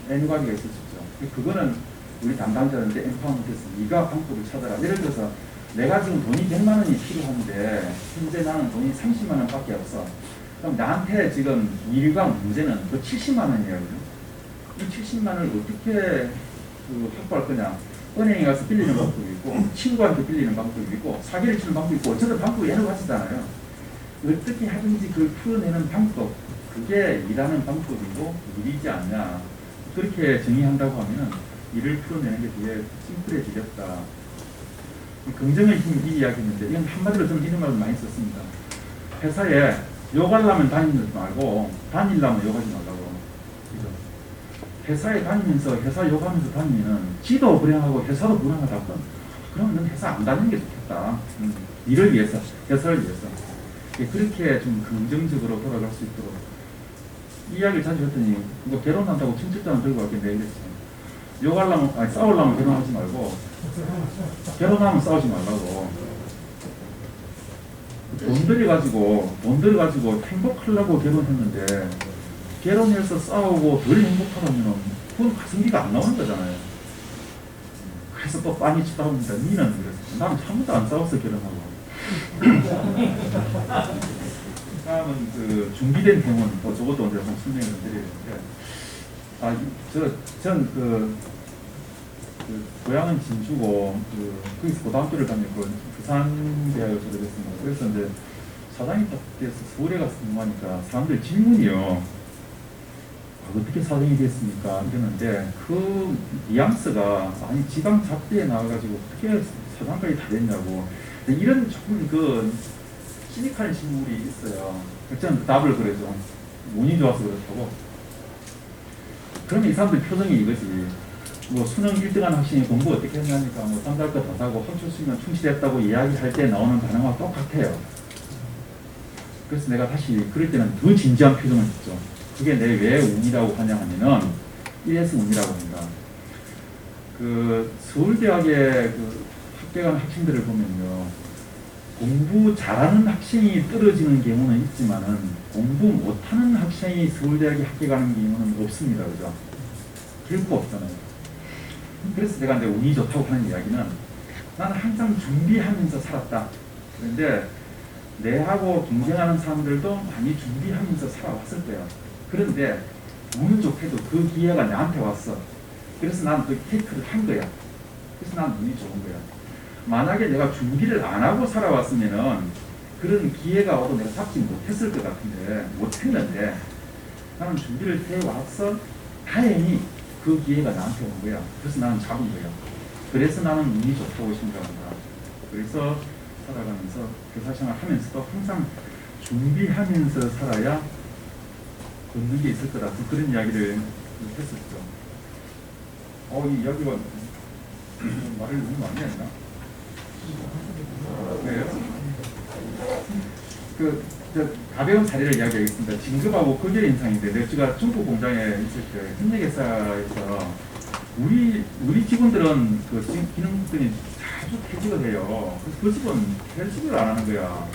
N 가지가 있을 수 있죠. 그거는 우리 담당자한테 empowerment에서 네가 방법을 찾아라. 예를 들어서 내가 지금 돈이 100만 원이 필요한데 현재 나는 돈이 30만 원밖에 없어. 그럼 나한테 지금 일과 문제는 그 70만 원이에요. 이 70만 원을 어떻게 확보할 거냐. 은행에 가서 빌리는 방법이 있고 친구한테 빌리는 방법이 있고 사기를 치는 방법이 있고 어쨌든 방법이 여러 가지잖아요. 어떻게 하든지 그걸 풀어내는 방법 그게 일하는 방법이고 일이지 않냐. 그렇게 정의한다고 하면 일을 풀어내는 게 되게 심플해지겠다. 긍정의 힘 이 이야기인데 이건 한마디로 저는 이런 말을 많이 썼습니다. 회사에 욕하려면 다니지 말고 다니려면 욕하지 말라고. 그죠? 회사에 다니면서 회사 욕하면서 다니면 지도 불행하고 회사도 불행하다. 그러면 넌 회사 안 다니는 게 좋겠다. 일을 위해서, 회사를 위해서. 그렇게 좀 긍정적으로 돌아갈 수 있도록 이 이야기를 자주 했더니 이거 결혼한다고 청첩장을 들고 왔겠네 이랬어요. 싸우려면 결혼하지 말고 결혼하면 싸우지 말라고. 돈 들여가지고 행복하려고 결혼했는데 결혼해서 싸우고 덜 행복하다면 그건 가성비가 안 나오는 거잖아요. 그래서 또 빤히 싸웁니다. 니는 그랬어. 나는 아무도 안 싸웠어 결혼하고. 다음은 그 준비된 행운, 저것도 이제 좀 설명을 드리는데, 전 고향은 진주고, 거기서 고등학교를 다녔고, 부산대학을 졸업했습니다. 그래서 이제 사장이 딱 돼서 서울에 가서 근무하니까 사람들 질문이요. 어떻게 사장이 됐습니까? 이러는데, 그 뉘앙스가, 아니, 지방 잡대에 나와가지고 어떻게 사장까지 다 됐냐고. 이런 조금 시니컬한 식물이 있어요. 저는 답을 그러죠. 운이 좋아서 그렇다고. 그러면 이 사람들 표정이 이거지. 뭐 수능 1등한 학생이 공부 어떻게 했냐니까 뭐 딴달 거 다 사고 학교 수면 충실했다고 이야기할 때 나오는 반응과 똑같아요. 그래서 내가 다시 그럴 때는 더 진지한 표정을 짓죠. 그게 내 왜 운이라고 하냐 하면은 이래서 운이라고 합니다. 그 서울대학의 그 학교 간 학생들을 보면요, 공부 잘하는 학생이 떨어지는 경우는 있지만은 공부 못하는 학생이 서울대학에 학교 가는 경우는 없습니다. 그죠? 결코 없잖아요. 그래서 내가 이제 운이 좋다고 하는 이야기는 나는 항상 준비하면서 살았다. 그런데 내하고 경쟁하는 사람들도 많이 준비하면서 살아왔을 거야. 그런데 운 좋게도 그 기회가 나한테 왔어. 그래서 나는 그 테이크를 한 거야. 그래서 나는 운이 좋은 거야. 만약에 내가 준비를 안 하고 살아왔으면은 그런 기회가 와도 내가 잡지 못했을 것 같은데, 못했는데 나는 준비를 해왔어. 다행히 그 기회가 나한테 온 거야. 그래서 나는 잡은 거야. 그래서 나는 운이 좋다고 생각한다. 그래서 살아가면서 교사생활 하면서도 항상 준비하면서 살아야 얻는 게 있을 거다. 그런 이야기를 했었죠. 이 이야기가 말을 너무 많이 했나? 그래요? 가벼운 사례를 이야기하겠습니다. 진급하고 거절 인상인데, 제가 중국 공장에 있을 때 현대개사에서 우리 직원들은 그 기능들이 자주 퇴직을 해요. 그래서 그 집은 퇴직을 안 하는 거야.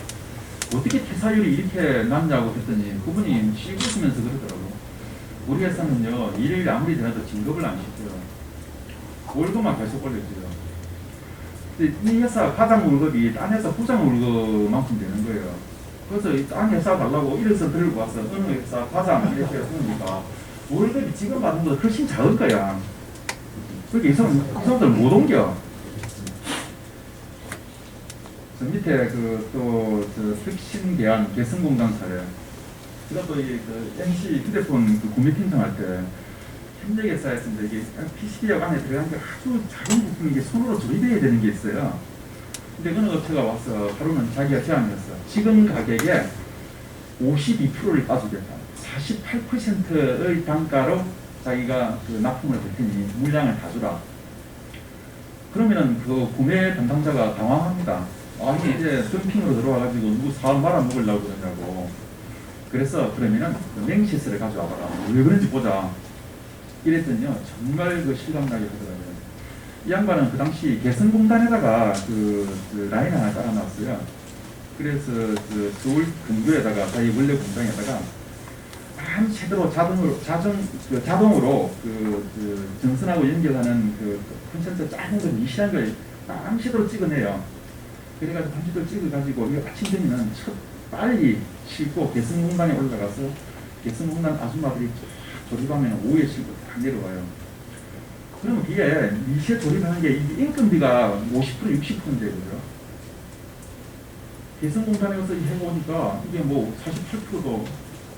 어떻게 퇴사율이 이렇게 낮냐고 했더니 그분이 쉬고 있으면서 그러더라고. 우리 회사는요, 일요일 아무리 되어도 진급을 안 시켜요. 월급만 계속 올려줘요. 근데 이 회사 과장 월급이 딴 회사 부장 월급만큼 되는 거예요. 그래서 딴 회사 달라고 이래서 들고 와서 어느 회사 과장 이렇게 했으니까 월급이 지금 받는 것보다 훨씬 작을 거야. 그러니까 이 사람들 못 옮겨. 저 밑에 또 혁신 대안 개성공단 사례. 제가 또 MC 휴대폰 구매 신청할 때 현대개사에서 이게 PCB약 안에 들어간 게 아주 작은 부품인 게 손으로 조립해야 되는 게 있어요. 근데 어느 업체가 와서 하루는 자기가 제안했어. 지금 가격에 52%를 따주겠다. 48%의 단가로 자기가 그 납품을 할 테니 물량을 다 주라. 그러면은 그 구매 담당자가 당황합니다. 이게 이제 덤핑으로 들어와가지고 누구 사업 말아먹으려고 그러냐고. 그래서 그러면은 맹시스를 가져와 봐라. 왜 그런지 보자. 이랬더니요, 정말 그 실감나게 하더라고요. 이 양반은 그 당시 개성공단에다가 그 라인 하나 깔아놨어요. 그래서 그 서울 근교에다가 자기 원래 공장에다가 밤새도록 자동으로 그 전선하고 연결하는 그 콘센트 작은 걸 미시한 걸 밤새도록 찍어내요. 그래가지고 밤새도록 찍어가지고 이거 아침 되면은 빨리 싣고 개성공단에 올라가서 개성공단 아줌마들이 조립하면 오후에 싣고 딱 내려와요. 그러면 이게 미세 조립하는 게 인건비가 50% 60%인데 그죠? 개성공단에 가서 해보니까 이게 뭐 48%도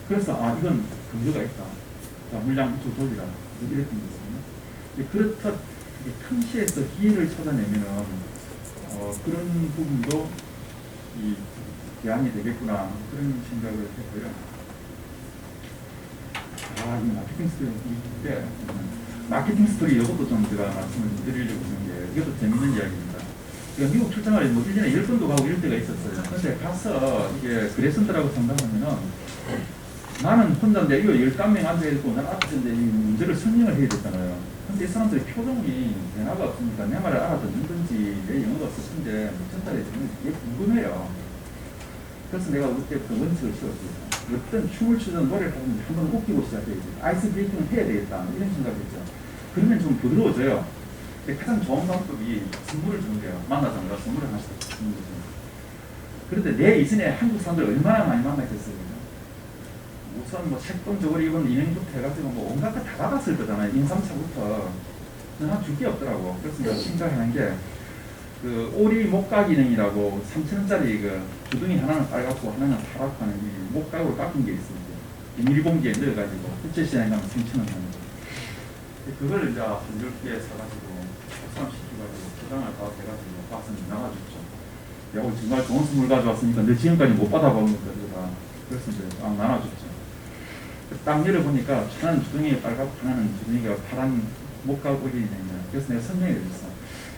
그래서 이건 근거가 있다. 자, 물량 좀 돌리라. 이랬던 거거든요. 그렇듯 큰 시에서 기회를 찾아내면은 그런 부분도 이 대안이 되겠구나 그런 생각을 했고요. 이 마케팅 스토리인데 마케팅 스토리 이것도 좀 제가 말씀을 드리려고 하는 게 이것도 재밌는 이야기입니다. 제가 미국 출장을 뭐 1년에 10번도 가고 이럴 때가 있었어요. 근데 가서 이게 그레슨들하고 상담하면은 나는 혼자 이거 15명 앉아있고 난 앞에서 이제 이 문제를 설명을 해야 됐잖아요. 근데 이 사람들이 표정이 변화가 없으니까 내 말을 알아듣는지 내 영어가 없었는데 전달해 주는 게 궁금해요. 그래서 내가 그때부터 원칙을 세웠어요. 어떤 춤을 추든 노래를 하든 한번 웃기고 시작해야지. 아이스 브레이킹을 해야 되겠다. 이런 생각을 했죠. 그러면 좀 부드러워져요. 근데 가장 좋은 방법이 선물을 주는 거예요. 만나자마자 선물을 하나씩 주는 거죠. 그런데 내 이전에 한국 사람들 얼마나 많이 만났겠어요. 우선 뭐 책동 저걸 입은 인형부터 해가지고 뭐 온갖 거 다 받았을 거잖아요. 인삼차부터. 난 줄 게 없더라고. 그래서 내가 생각하는 게 그 오리 목각 인형이라고 3,000원짜리 그 주둥이 하나는 빨갛고 하나는 파랗고 하는 이 목각으로 깎은 게 있습니다. 비닐봉지에 넣어가지고 국제시장에 가면 3,000원 하는 거. 그걸 이제 한 10개 사가지고 확산시켜가지고 포장을 다 해가지고 박스는 나가줬죠. 야, 오늘 정말 좋은 선물 가져왔으니까 내 지금까지 못 받아본 거다. 그래서 이제 딱 나눠줬죠. 딱 열어보니까 하나는 주둥이가 빨갛고 하나는 주둥이가 파란 못 가고 이러냐. 그래서 내가 설명해 줬어.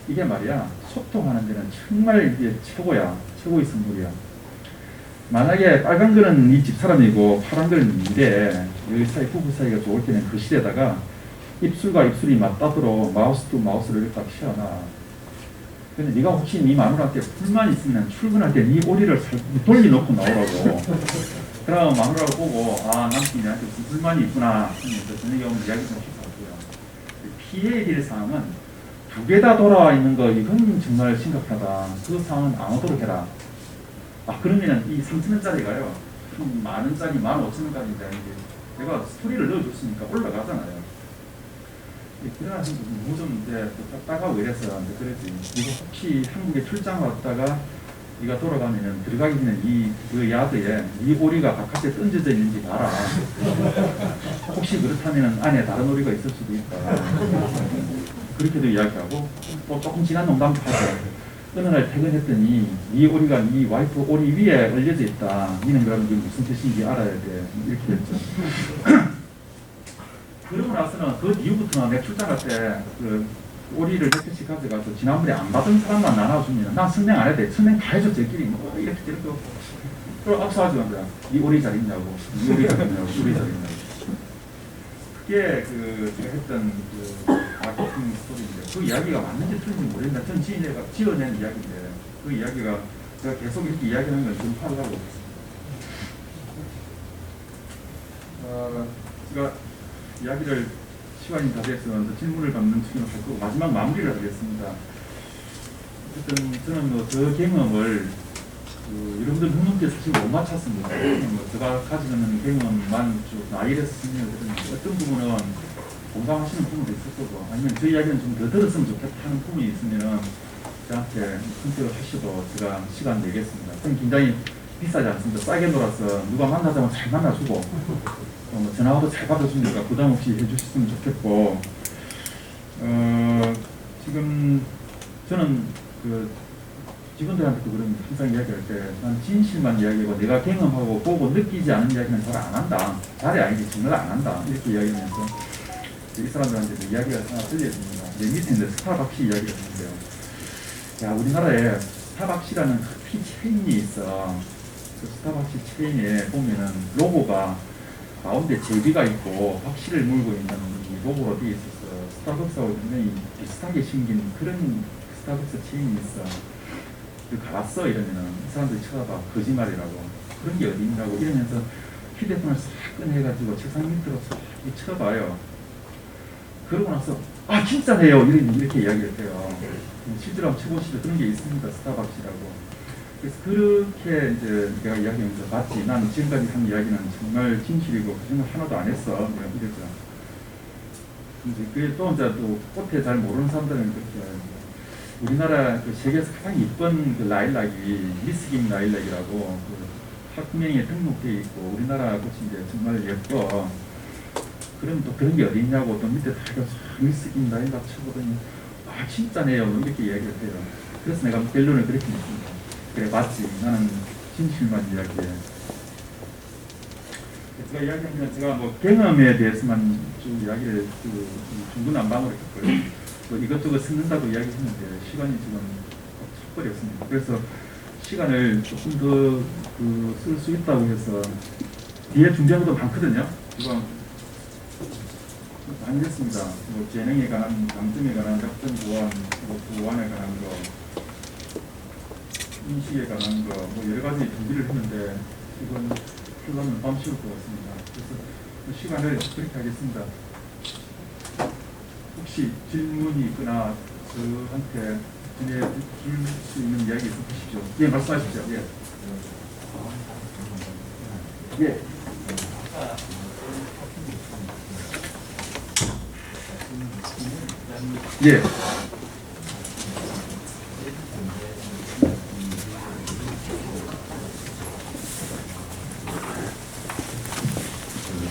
이게 말이야, 소통하는 데는 정말 이게 최고야. 최고의 선물이야. 만약에 빨간 거는 이 집사람이고 파란 거는 니래. 여기 사이 부부 사이가 좋을 때는 그 실에다가 입술과 입술이 맞닿도록 마우스 또 마우스를 이렇게 딱 씌워놔. 근데 네가 혹시 네 마누라한테 불만 있으면 출근할 때 네 오리를 돌려놓고 나오라고. 그럼 마누라를 보고 아 남편이 나한테 무슨 불만이 있구나 하면서 저녁에 오면 이야기 좀 해주고요. 피해에 대한 상황은 두 개 다 돌아와 있는 거 이건 정말 심각하다. 그 상황은 안 오도록 해라. 아 그러면은 이 3,000원짜리가요 만 원짜리 15,000원까지인데 내가 스토리를 넣어줬으니까 올라가잖아요. 그러나 뭐좀 이제 따가워 이래서 그랬지. 이거 혹시 한국에 출장 왔다가 네가 돌아가면은 들어가기 전에 그 야드에 이 오리가 바깥에 던져져 있는지 봐라. 혹시 그렇다면은 안에 다른 오리가 있을 수도 있다. 그렇게도 이야기하고 또 조금 지난 농담도 하죠. 어느 날 퇴근했더니 이 오리가 이 와이프 오리 위에 올려져 있다. 니는 그러면 이게 무슨 뜻인지 알아야 돼. 이렇게 됐죠. 그러고 나서는 그 이후부터는 내가 출장 갈 때 그 오리를 몇 개씩 가져가서 지난번에 안 받은 사람만 나눠주면 난 설명 안 해도 돼. 설명 다 해줘. 저끼리 뭐 이렇게 그리고 악수하지 마. 이 오리 잘 있냐고. 이 오리 잘 있냐고. 이 오리 잘 있냐고. 그게 그 제가 했던 그 마케팅 스토리인데 그 이야기가 맞는지 틀린지 모르겠는데 전 지어낸 이야기인데 그 이야기가 제가 계속 이렇게 이야기하는 걸 좀 하려고 했습니다. 제가 이야기를 시간이 다 됐으면 질문을 받는 측면을 할 거고 마지막 마무리를 하겠습니다. 어쨌든 저는 뭐 저 경험을 여러분들 흥분께 사실 못 맞췄습니다. 뭐 제가 가지고 있는 경험만 쭉 나이에서 설명을 드렸는데 어떤 부분은 공감하시는 부분도 있을 거고 아니면 저 이야기는 좀 더 들었으면 좋겠다 하는 부분이 있으면 저한테 선택을 하셔도 제가 시간 내겠습니다. 저는 굉장히 비싸지 않습니다. 싸게 놀아서 누가 만나자면 잘 만나주고 뭐 전화도 잘 받아주니까 부담 없이 해주셨으면 좋겠고 지금 저는 그 직원들한테도 그런 항상 이야기할 때 난 진실만 이야기하고 내가 경험하고 보고 느끼지 않은 이야기는 잘 안 한다. 잘이 아니지 정말 안 한다. 이렇게 이야기하면서 이 사람들한테 이야기가 하나 들려집니다. 내 밑에 있는 스타벅시 이야기가 있는데요. 야 우리나라에 스타벅시라는 커피 체인이 있어. 그 스타벅시 체인에 보면은 로고가 가운데 제비가 있고 박씨를 물고 있는 이 로고로 되어 있어서 스타벅스하고 굉장히 비슷하게 생긴 그런 스타벅스 체인이 있어. 그 가봤어 이러면은 이 사람들이 쳐다봐 거짓말이라고 그런 게 어디 있냐고 이러면서 휴대폰을 싹 꺼내가지고 책상 밑으로 싹 쳐봐요. 그러고 나서 아 진짜네요 이렇게 이야기를 해요. 실제로 한번 쳐보시죠. 그런 게 있습니다. 스타벅시라고. 그래서 그렇게 이제 내가 이야기하면서 맞지. 난 지금까지 한 이야기는 정말 진실이고 거짓말 하나도 안 했어. 내가 이랬죠. 근데 그게 또 이제 또 꽃에 잘 모르는 사람들은 그렇게 우리나라 그 세계에서 가장 이쁜 그 라일락이 미스김 라일락이라고 그 학명에 등록되어 있고 우리나라 꽃이 이제 정말 예뻐. 그럼 또 그런 게 어디 있냐고 또 밑에 다 미스김 라일락 쳐보더니 아 진짜네요. 이렇게 이야기를 해요. 그래서 내가 결론을 그렇게 냈습니다. 그래 맞지. 나는 진실만 이야기해. 제가 이야기하면 제가 뭐 경험에 대해서만 좀 이야기를 중구난방으로 했고요. 뭐 이것저것 쓰는다고 이야기했는데 시간이 지금 척벌이 없습니다. 그래서 시간을 조금 더 쓸 수 있다고 해서 뒤에 준비한 것도 많거든요. 이거 많이 했습니다. 뭐 재능에 관한, 강점에 관한, 작전 보완, 뭐 보완에 관한 거, 인식에 관한 거, 뭐 여러 가지 준비를 했는데 이건 하려면 밤새울 것 같습니다. 그래서 시간을 그렇게 하겠습니다. 혹시 질문이 있거나 저한테 전해줄 수 있는 이야기 있으시죠? 예, 말씀하십시오. 예. 예. 예.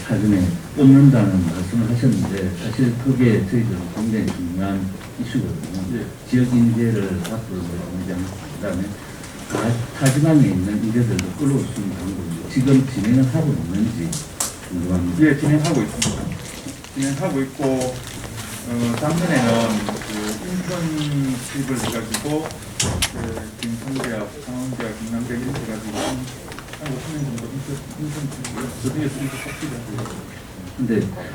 사전에 뽑는다는 말씀을 하셨는데 사실 그게 저희들 굉장히 중요한 이슈거든요. 예. 지역 인재를 앞으로 공장, 그다음에 타지방에 있는 인재들도 끌어올 수 있는 방법이 지금 진행을 하고 있는지 궁금합니다. 예, 진행하고 있습니다. 진행하고 있고 작년에는 그 인턴십을 해가지고 지금 성대학, 창원대학, 경남대학 이렇게 해가지고 한 5년 정도 인턴십을 저 중에서 이렇게 뽑히더라고요. 근데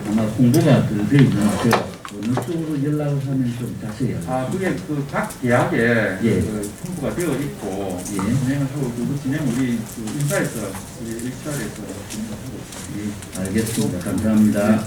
아마 홍보가 덜 돼 있는데 어느 쪽으로 연락을 하면 좀 자세히 알려주세요. 그게 그 각 대학에 예. 그 홍보가 되어 있고 예. 진행을 하고 그 진행 우리 그 인사에서 우리 일자리에서 진행을 하고 있습니다. 예, 알겠습니다. 감사합니다.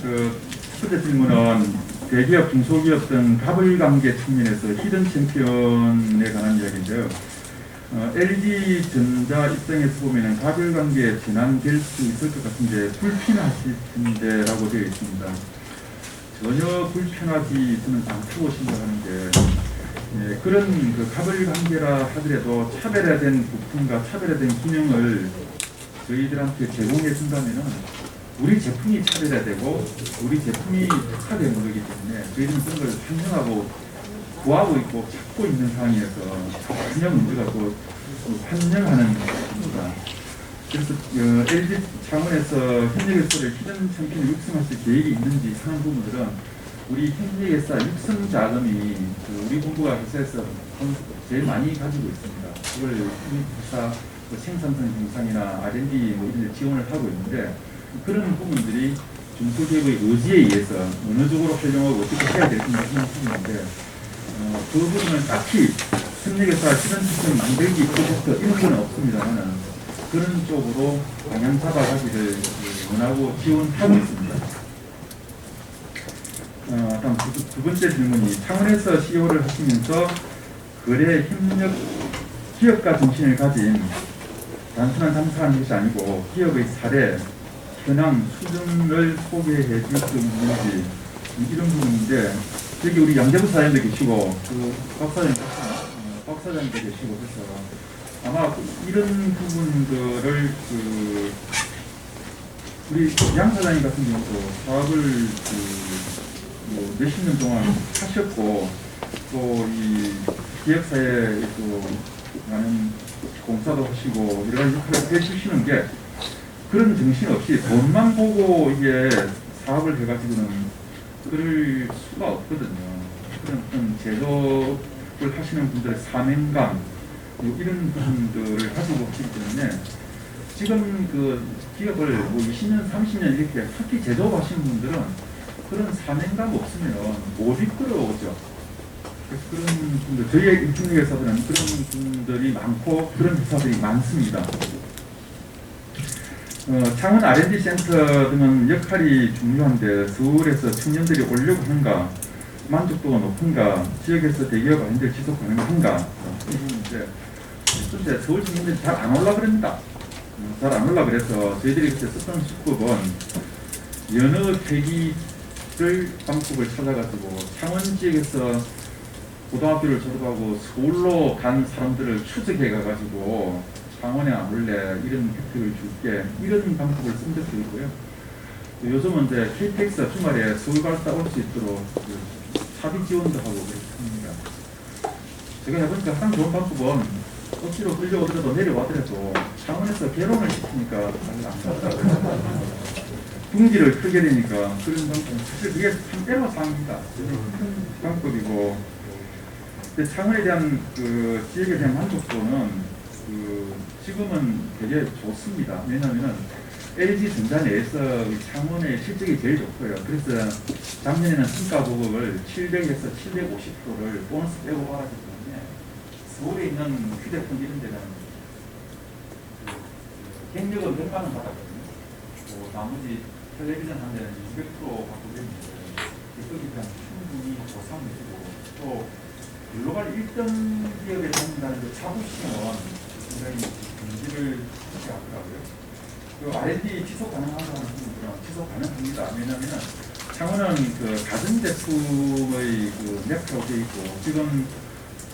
첫 번째 질문은 대기업, 중소기업 등 가불관계 측면에서 히든 챔피언에 관한 이야기인데요. LG전자 입장에서 보면 가불관계에 진행될 수 있을 것 같은데 불편하실 텐데라고 되어 있습니다. 전혀 불편하지 저는 않다고 생각하는데 그런 그 가불관계라 하더라도 차별화된 부품과 차별화된 기능을 저희들한테 제공해 준다면은 우리 제품이 차별화되고 우리 제품이 특화된 거기 때문에 저희들은 그런 걸 환영하고 구하고 있고 찾고 있는 상황이어서 전혀 문제가 또 환영하는 겁니다. 그래서 LG 창원에서 현역회사를 히든 챔피언을 육성하실 계획이 있는지 하는 부분들은 우리 현역회사 육성 자금이 우리 본부가 회사에서 제일 많이 가지고 있습니다. 그걸 우리 회사 생산성 향상이나 R&D 이런 데 지원을 하고 있는데 그런 부분들이 중소기업의 의지에 의해서 어느 쪽으로 활용하고 어떻게 해야 될지 하는 부분인데 그 부분은 딱히 협력회사 실현 시스템 만들기 프로젝트 이런 건 없습니다만 그런 쪽으로 방향 잡아가기를 원하고 지원하고 있습니다. 다음 두 번째 질문이 창원에서 CEO를 하시면서 거래 협력 기업가 정신을 가진 단순한 장사하는 것이 아니고 기업의 사례 현황 수준을 소개해 줄 수 있는지 이런 부분인데 여기 우리 양재부 사장님도 계시고 그 박사장님도 계시고 그래서 아마 이런 부분들을 우리 양 사장님 같은 경우도 사업을 몇십 년 동안 하셨고 또 이 기획사에 또 많은 공사도 하시고 여러 가지 역할을 해주시는 게 그런 정신 없이 돈만 보고 이게 사업을 해가지고는 그럴 수가 없거든요. 그런 제조를 하시는 분들의 사명감 이런 부분들을 가지고 하시기 때문에 지금 그 기업을 20년, 30년 이렇게 특히 제조하시는 분들은 그런 사명감 없으면 못 이끌어오죠. 그래서 그런 분들, 저희의 인증회사들은 그런 분들이 많고 그런 회사들이 많습니다. 창원 R&D 센터 등은 역할이 중요한데 서울에서 청년들이 오려고 하는가, 만족도가 높은가, 지역에서 대기업 R&D를 지속 가능한가 이 부분인데 근데 서울 청년들이 잘 안 올라 그럽니다. 잘 안 올라 그래서 저희들이 그때 썼던 수법은 연어 폐기를 방법을 찾아가지고 창원 지역에서 고등학교를 졸업하고 서울로 간 사람들을 추적해 가가지고 창원에 안 올래 이런 혜택을 줄게 이런 방법을 쓴 적도 있고요. 요즘은 이제 KTX 주말에 서울 갔다 올 수 있도록 사비 지원도 하고 그렇습니다. 제가 해보니까 가장 좋은 방법은 억지로 끌려오더라도 내려와더라도 창원에서 개론을 시키니까 안 가더라고요. 둥지를 크게 되니까 그런 방법은 사실 그게 참 애로사항입니다. 큰 방법이고 근데 창원에 대한 그 지역에 대한 만족도는 지금은 되게 좋습니다. 왜냐하면 LG전자 내에서 창원의 실적이 제일 좋고요. 그래서 작년에는 성과 보급을 700에서 750%를 보너스 빼고 받았기 때문에 서울에 있는 휴대폰 이런 데는 객력은 100만 원 받았거든요. 나머지 텔레비전 한 데는 200% 받고 있는데 거기에 대한 충분히 보상을 해주고 또 글로벌 1등 기업에 다닌다는 그 자부심은 굉장히 경지를 하지 않더라고요. 그 R&D 지속 가능하다는 부분들은 지속 가능합니다. 왜냐하면 창원은 그 가전제품의 그 메카로 되어 있고 지금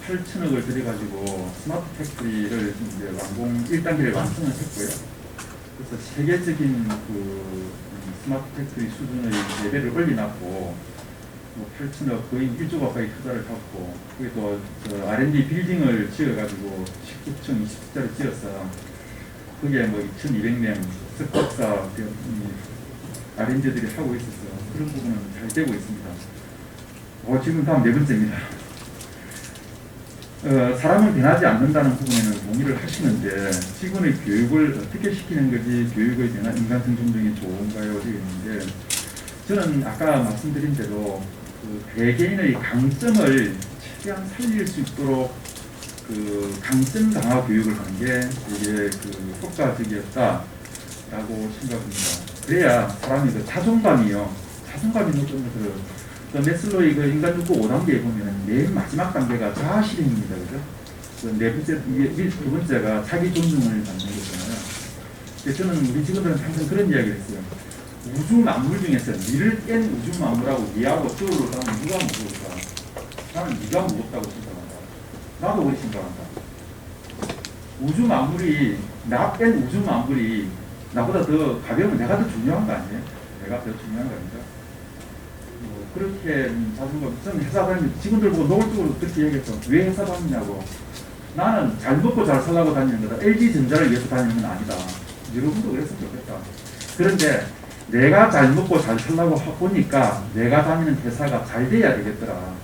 8천억을 들여가지고 스마트 팩토리를 이제 1단계를 완성을 했고요. 그래서 세계적인 스마트 팩토리 수준의 레벨을 올려놨고, 8천억 거의 1조 가까이 투자를 받고, 그게 또 R&D 빌딩을 지어가지고 19층 20층짜리 지어서 거기에 2,200명 석박사 R&D들이 하고 있어서 그런 부분은 잘 되고 있습니다. 지금 다음 네 번째입니다. 사람은 변하지 않는다는 부분에는 동의를 하시는데 직원의 교육을 어떻게 시키는 것이 교육의 변화, 인간 생존력이 좋은가요? 되겠는데 저는 아까 말씀드린 대로 개개인의 강점을 최대한 살릴 수 있도록 강점 강화 교육을 하는 게 되게 효과적이었다라고 생각합니다. 그래야 사람이 자존감이 높은 것을 메슬로의 인간 욕구 5단계에 보면 맨 마지막 단계가 자아 실현입니다. 그죠? 네 번째, 두 번째가 자기 존중을 받는 거잖아요. 저는 우리 직원들은 항상 그런 이야기를 했어요. 우주 만물 중에서 니를 깬 우주 만물하고 니하고 저를 하면 누가 무서울까? 나는 니가 무섭다고 생각한다. 나도 그렇게 생각한다. 우주 만물이, 나 뺀 우주 만물이 나보다 더 가벼우면 내가 더 중요한 거 아니에요? 내가 더 중요한 거 아닌가? 그렇게 자존감, 저는 회사 다니면 직원들 보고 노골적으로 그렇게 얘기했어. 왜 회사 다니냐고. 나는 잘 먹고 잘 살라고 다니는 거다. LG전자를 위해서 다니는 건 아니다. 여러분도 그랬으면 좋겠다. 그런데 내가 잘 먹고 잘 살라고 보니까 내가 다니는 회사가 잘 돼야 되겠더라.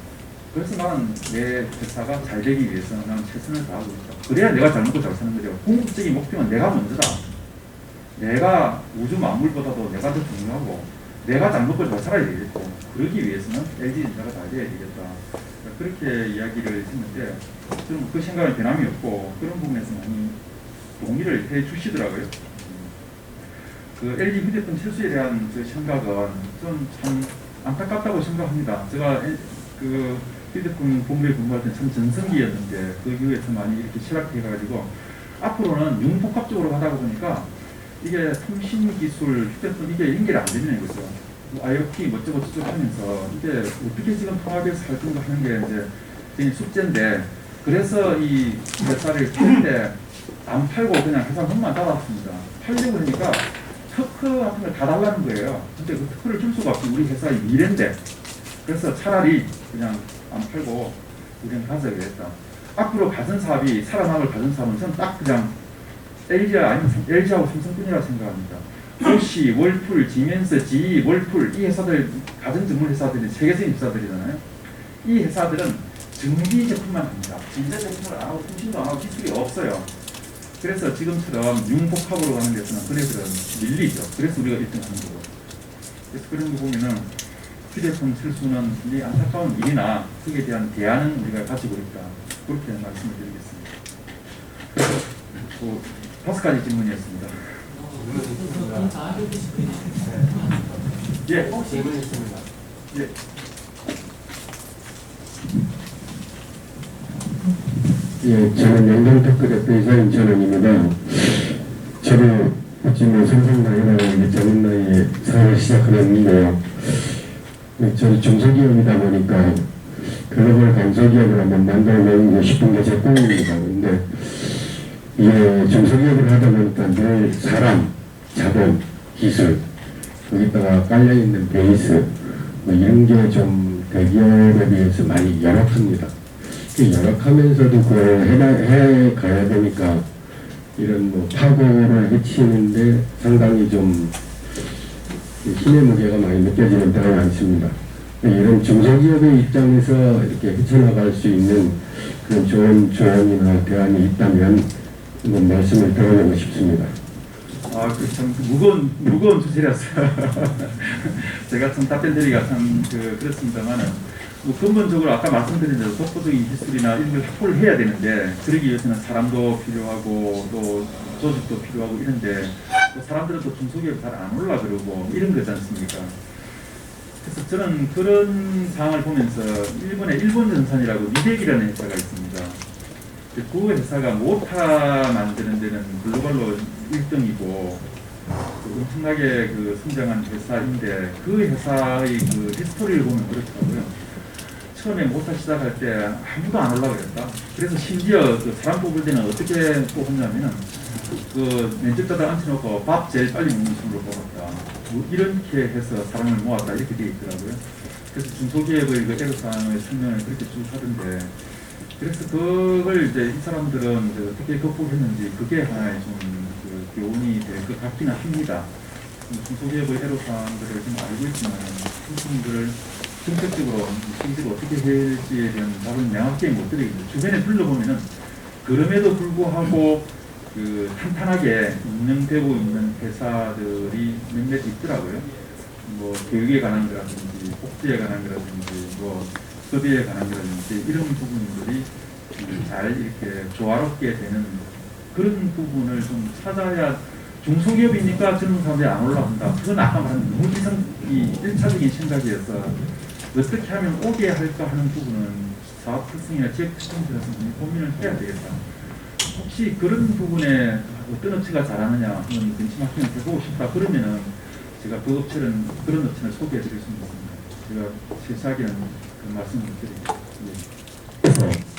그래서 나는 내 회사가 잘 되기 위해서 나는 최선을 다하고 있다. 그래야 내가 잘 먹고 잘 사는 거죠. 궁극적인 목표는 내가 먼저다. 내가 우주 만물보다도 내가 더 중요하고 내가 잘 먹고 잘 살아야 되겠고 그러기 위해서는 LG전자가 잘 돼야 되겠다. 그렇게 이야기를 했는데 저는 그 생각은 변함이 없고 그런 부분에서 많이 동의를 해 주시더라고요. LG 휴대폰 철수에 대한 생각은 좀 참 안타깝다고 생각합니다. 제가 휴대폰 본부에 근무할 때 참 전성기였는데 그 이후에서 많이 이렇게 실학해가지고 앞으로는 융복합적으로 가다 보니까 이게 통신기술, 휴대폰 이게 연결이 안 되는 거죠. IoT 뭐쩌고 저쩌고 하면서 이게 어떻게 지금 통합해서 할 건가 하는 게 이제 숙제인데 그래서 이 회사를 킬 때 안 팔고 그냥 회사 문만 닫았습니다. 팔려고 하니까 특허 같은 걸 다 달라는 거예요. 근데 그 특허를 줄 수가 없고 우리 회사의 미래인데 그래서 차라리 그냥 안 팔고 우리는 가져야 되겠다. 앞으로 가전 사업이 살아남을 가전 사업은 저는 딱 그냥 LG하고 삼성뿐이라고 생각합니다. 호시, 월풀, 지멘스, GE, 월풀 이 회사들 가전 전문 회사들이 세계적인 회사들이잖아요. 이 회사들은 전기 제품만 합니다. 전자 제품을 안 하고 통신도 안 하고 기술이 없어요. 그래서 지금처럼 융복합으로 가는 데서는 그네들은 밀리죠. 그래서 우리가 1등 하는 거고. 그래서 그런 거 보면은 휴대폰 철수는 이 안타까운 일이나 그에 대한 대안은 우리가 가지고 있다. 그렇게 말씀을 드리겠습니다. 그래서 5가지 질문이었습니다. 예. 질문 있습니다. 예. 예, 저는 영동테크대표 이사임 전원입니다. 저도 지금 삼성 나이라고 젊은 나이에 사회를 시작하는데요. 저는 중소기업이다 보니까 글로벌 강소기업을 한번 만들어내고 싶은 게 제 꿈입니다. 근데 이게 중소기업을 하다 보니까 늘 사람, 자본, 기술, 거기다가 깔려있는 베이스 이런 게 좀 대기업에 비해서 많이 열악합니다. 열악하면서도 그걸 해 가야 되니까 이런 파고를 해치는데 상당히 좀 힘의 무게가 많이 느껴지는 때가 많습니다. 이런 중소기업의 입장에서 이렇게 헤쳐나갈 수 있는 그런 좋은 조언이나 대안이 있다면 한번 말씀을 드려보고 싶습니다. 참 무거운 주제라서요. 제가 참 답변 드리기가 참 그렇습니다만은 근본적으로 아까 말씀드린 대로 독보적인 기술이나 이런 걸 확보를 해야 되는데 그러기 위해서는 사람도 필요하고 또 조직도 필요하고 이런데 또 사람들은 또 중소기업 잘 안 올라 그러고 이런 거지 않습니까? 그래서 저는 그런 상황을 보면서 일본의 일본전산이라고 미덱이라는 회사가 있습니다. 그 회사가 모타 만드는 데는 글로벌로 1등이고 엄청나게 성장한 회사인데 그 회사의 히스토리를 보면 그렇더라고요. 처음에 모타 시작할 때 아무도 안 올라가 그랬다. 그래서 심지어 사람 뽑을 때는 어떻게 뽑았냐면은 그 면접자들 앉혀놓고 밥 제일 빨리 먹는 친구로 뽑았다. 뭐 이렇게 해서 사람을 모았다 이렇게 돼 있더라고요. 그래서 중소기업의 그 애로사항의 설명을 그렇게 쭉 하던데, 그래서 그걸 이제 이 사람들은 이제 어떻게 극복했는지 그게 하나의 좀그 교훈이 될 것 같기는 합니다. 중소기업의 애로사항들을 좀 알고 있지만 그분들을 정책적으로 실제로 어떻게 해야 할지에 대한 답은 명확히 못 드리겠는데, 주변에 둘러보면은 그럼에도 불구하고 그 탄탄하게 운영되고 있는 회사들이 몇몇 있더라고요. 뭐 교육에 관한 거라든지 복지에 관한 거라든지 뭐 법에 관한 거라든지 이런 부분들이 잘 이렇게 조화롭게 되는 그런 부분을 좀 찾아야. 중소기업이니까 젊은 사람들이 안 올라온다. 그건 아까 말한 너무 이 1차적인 생각이어서 어떻게 하면 오게 할까 하는 부분은 사업 특성이나 지역 특성들에서 고민을 해야 되겠다. 혹시 그런 부분에 어떤 업체가 잘하느냐 하는 벤치마킹을 해보고 싶다 그러면은 제가 그 업체는 그런 업체를 소개해 드릴 수 있습니다. 제가 실시하기는 그 말씀을 드립니다. 예. 그래서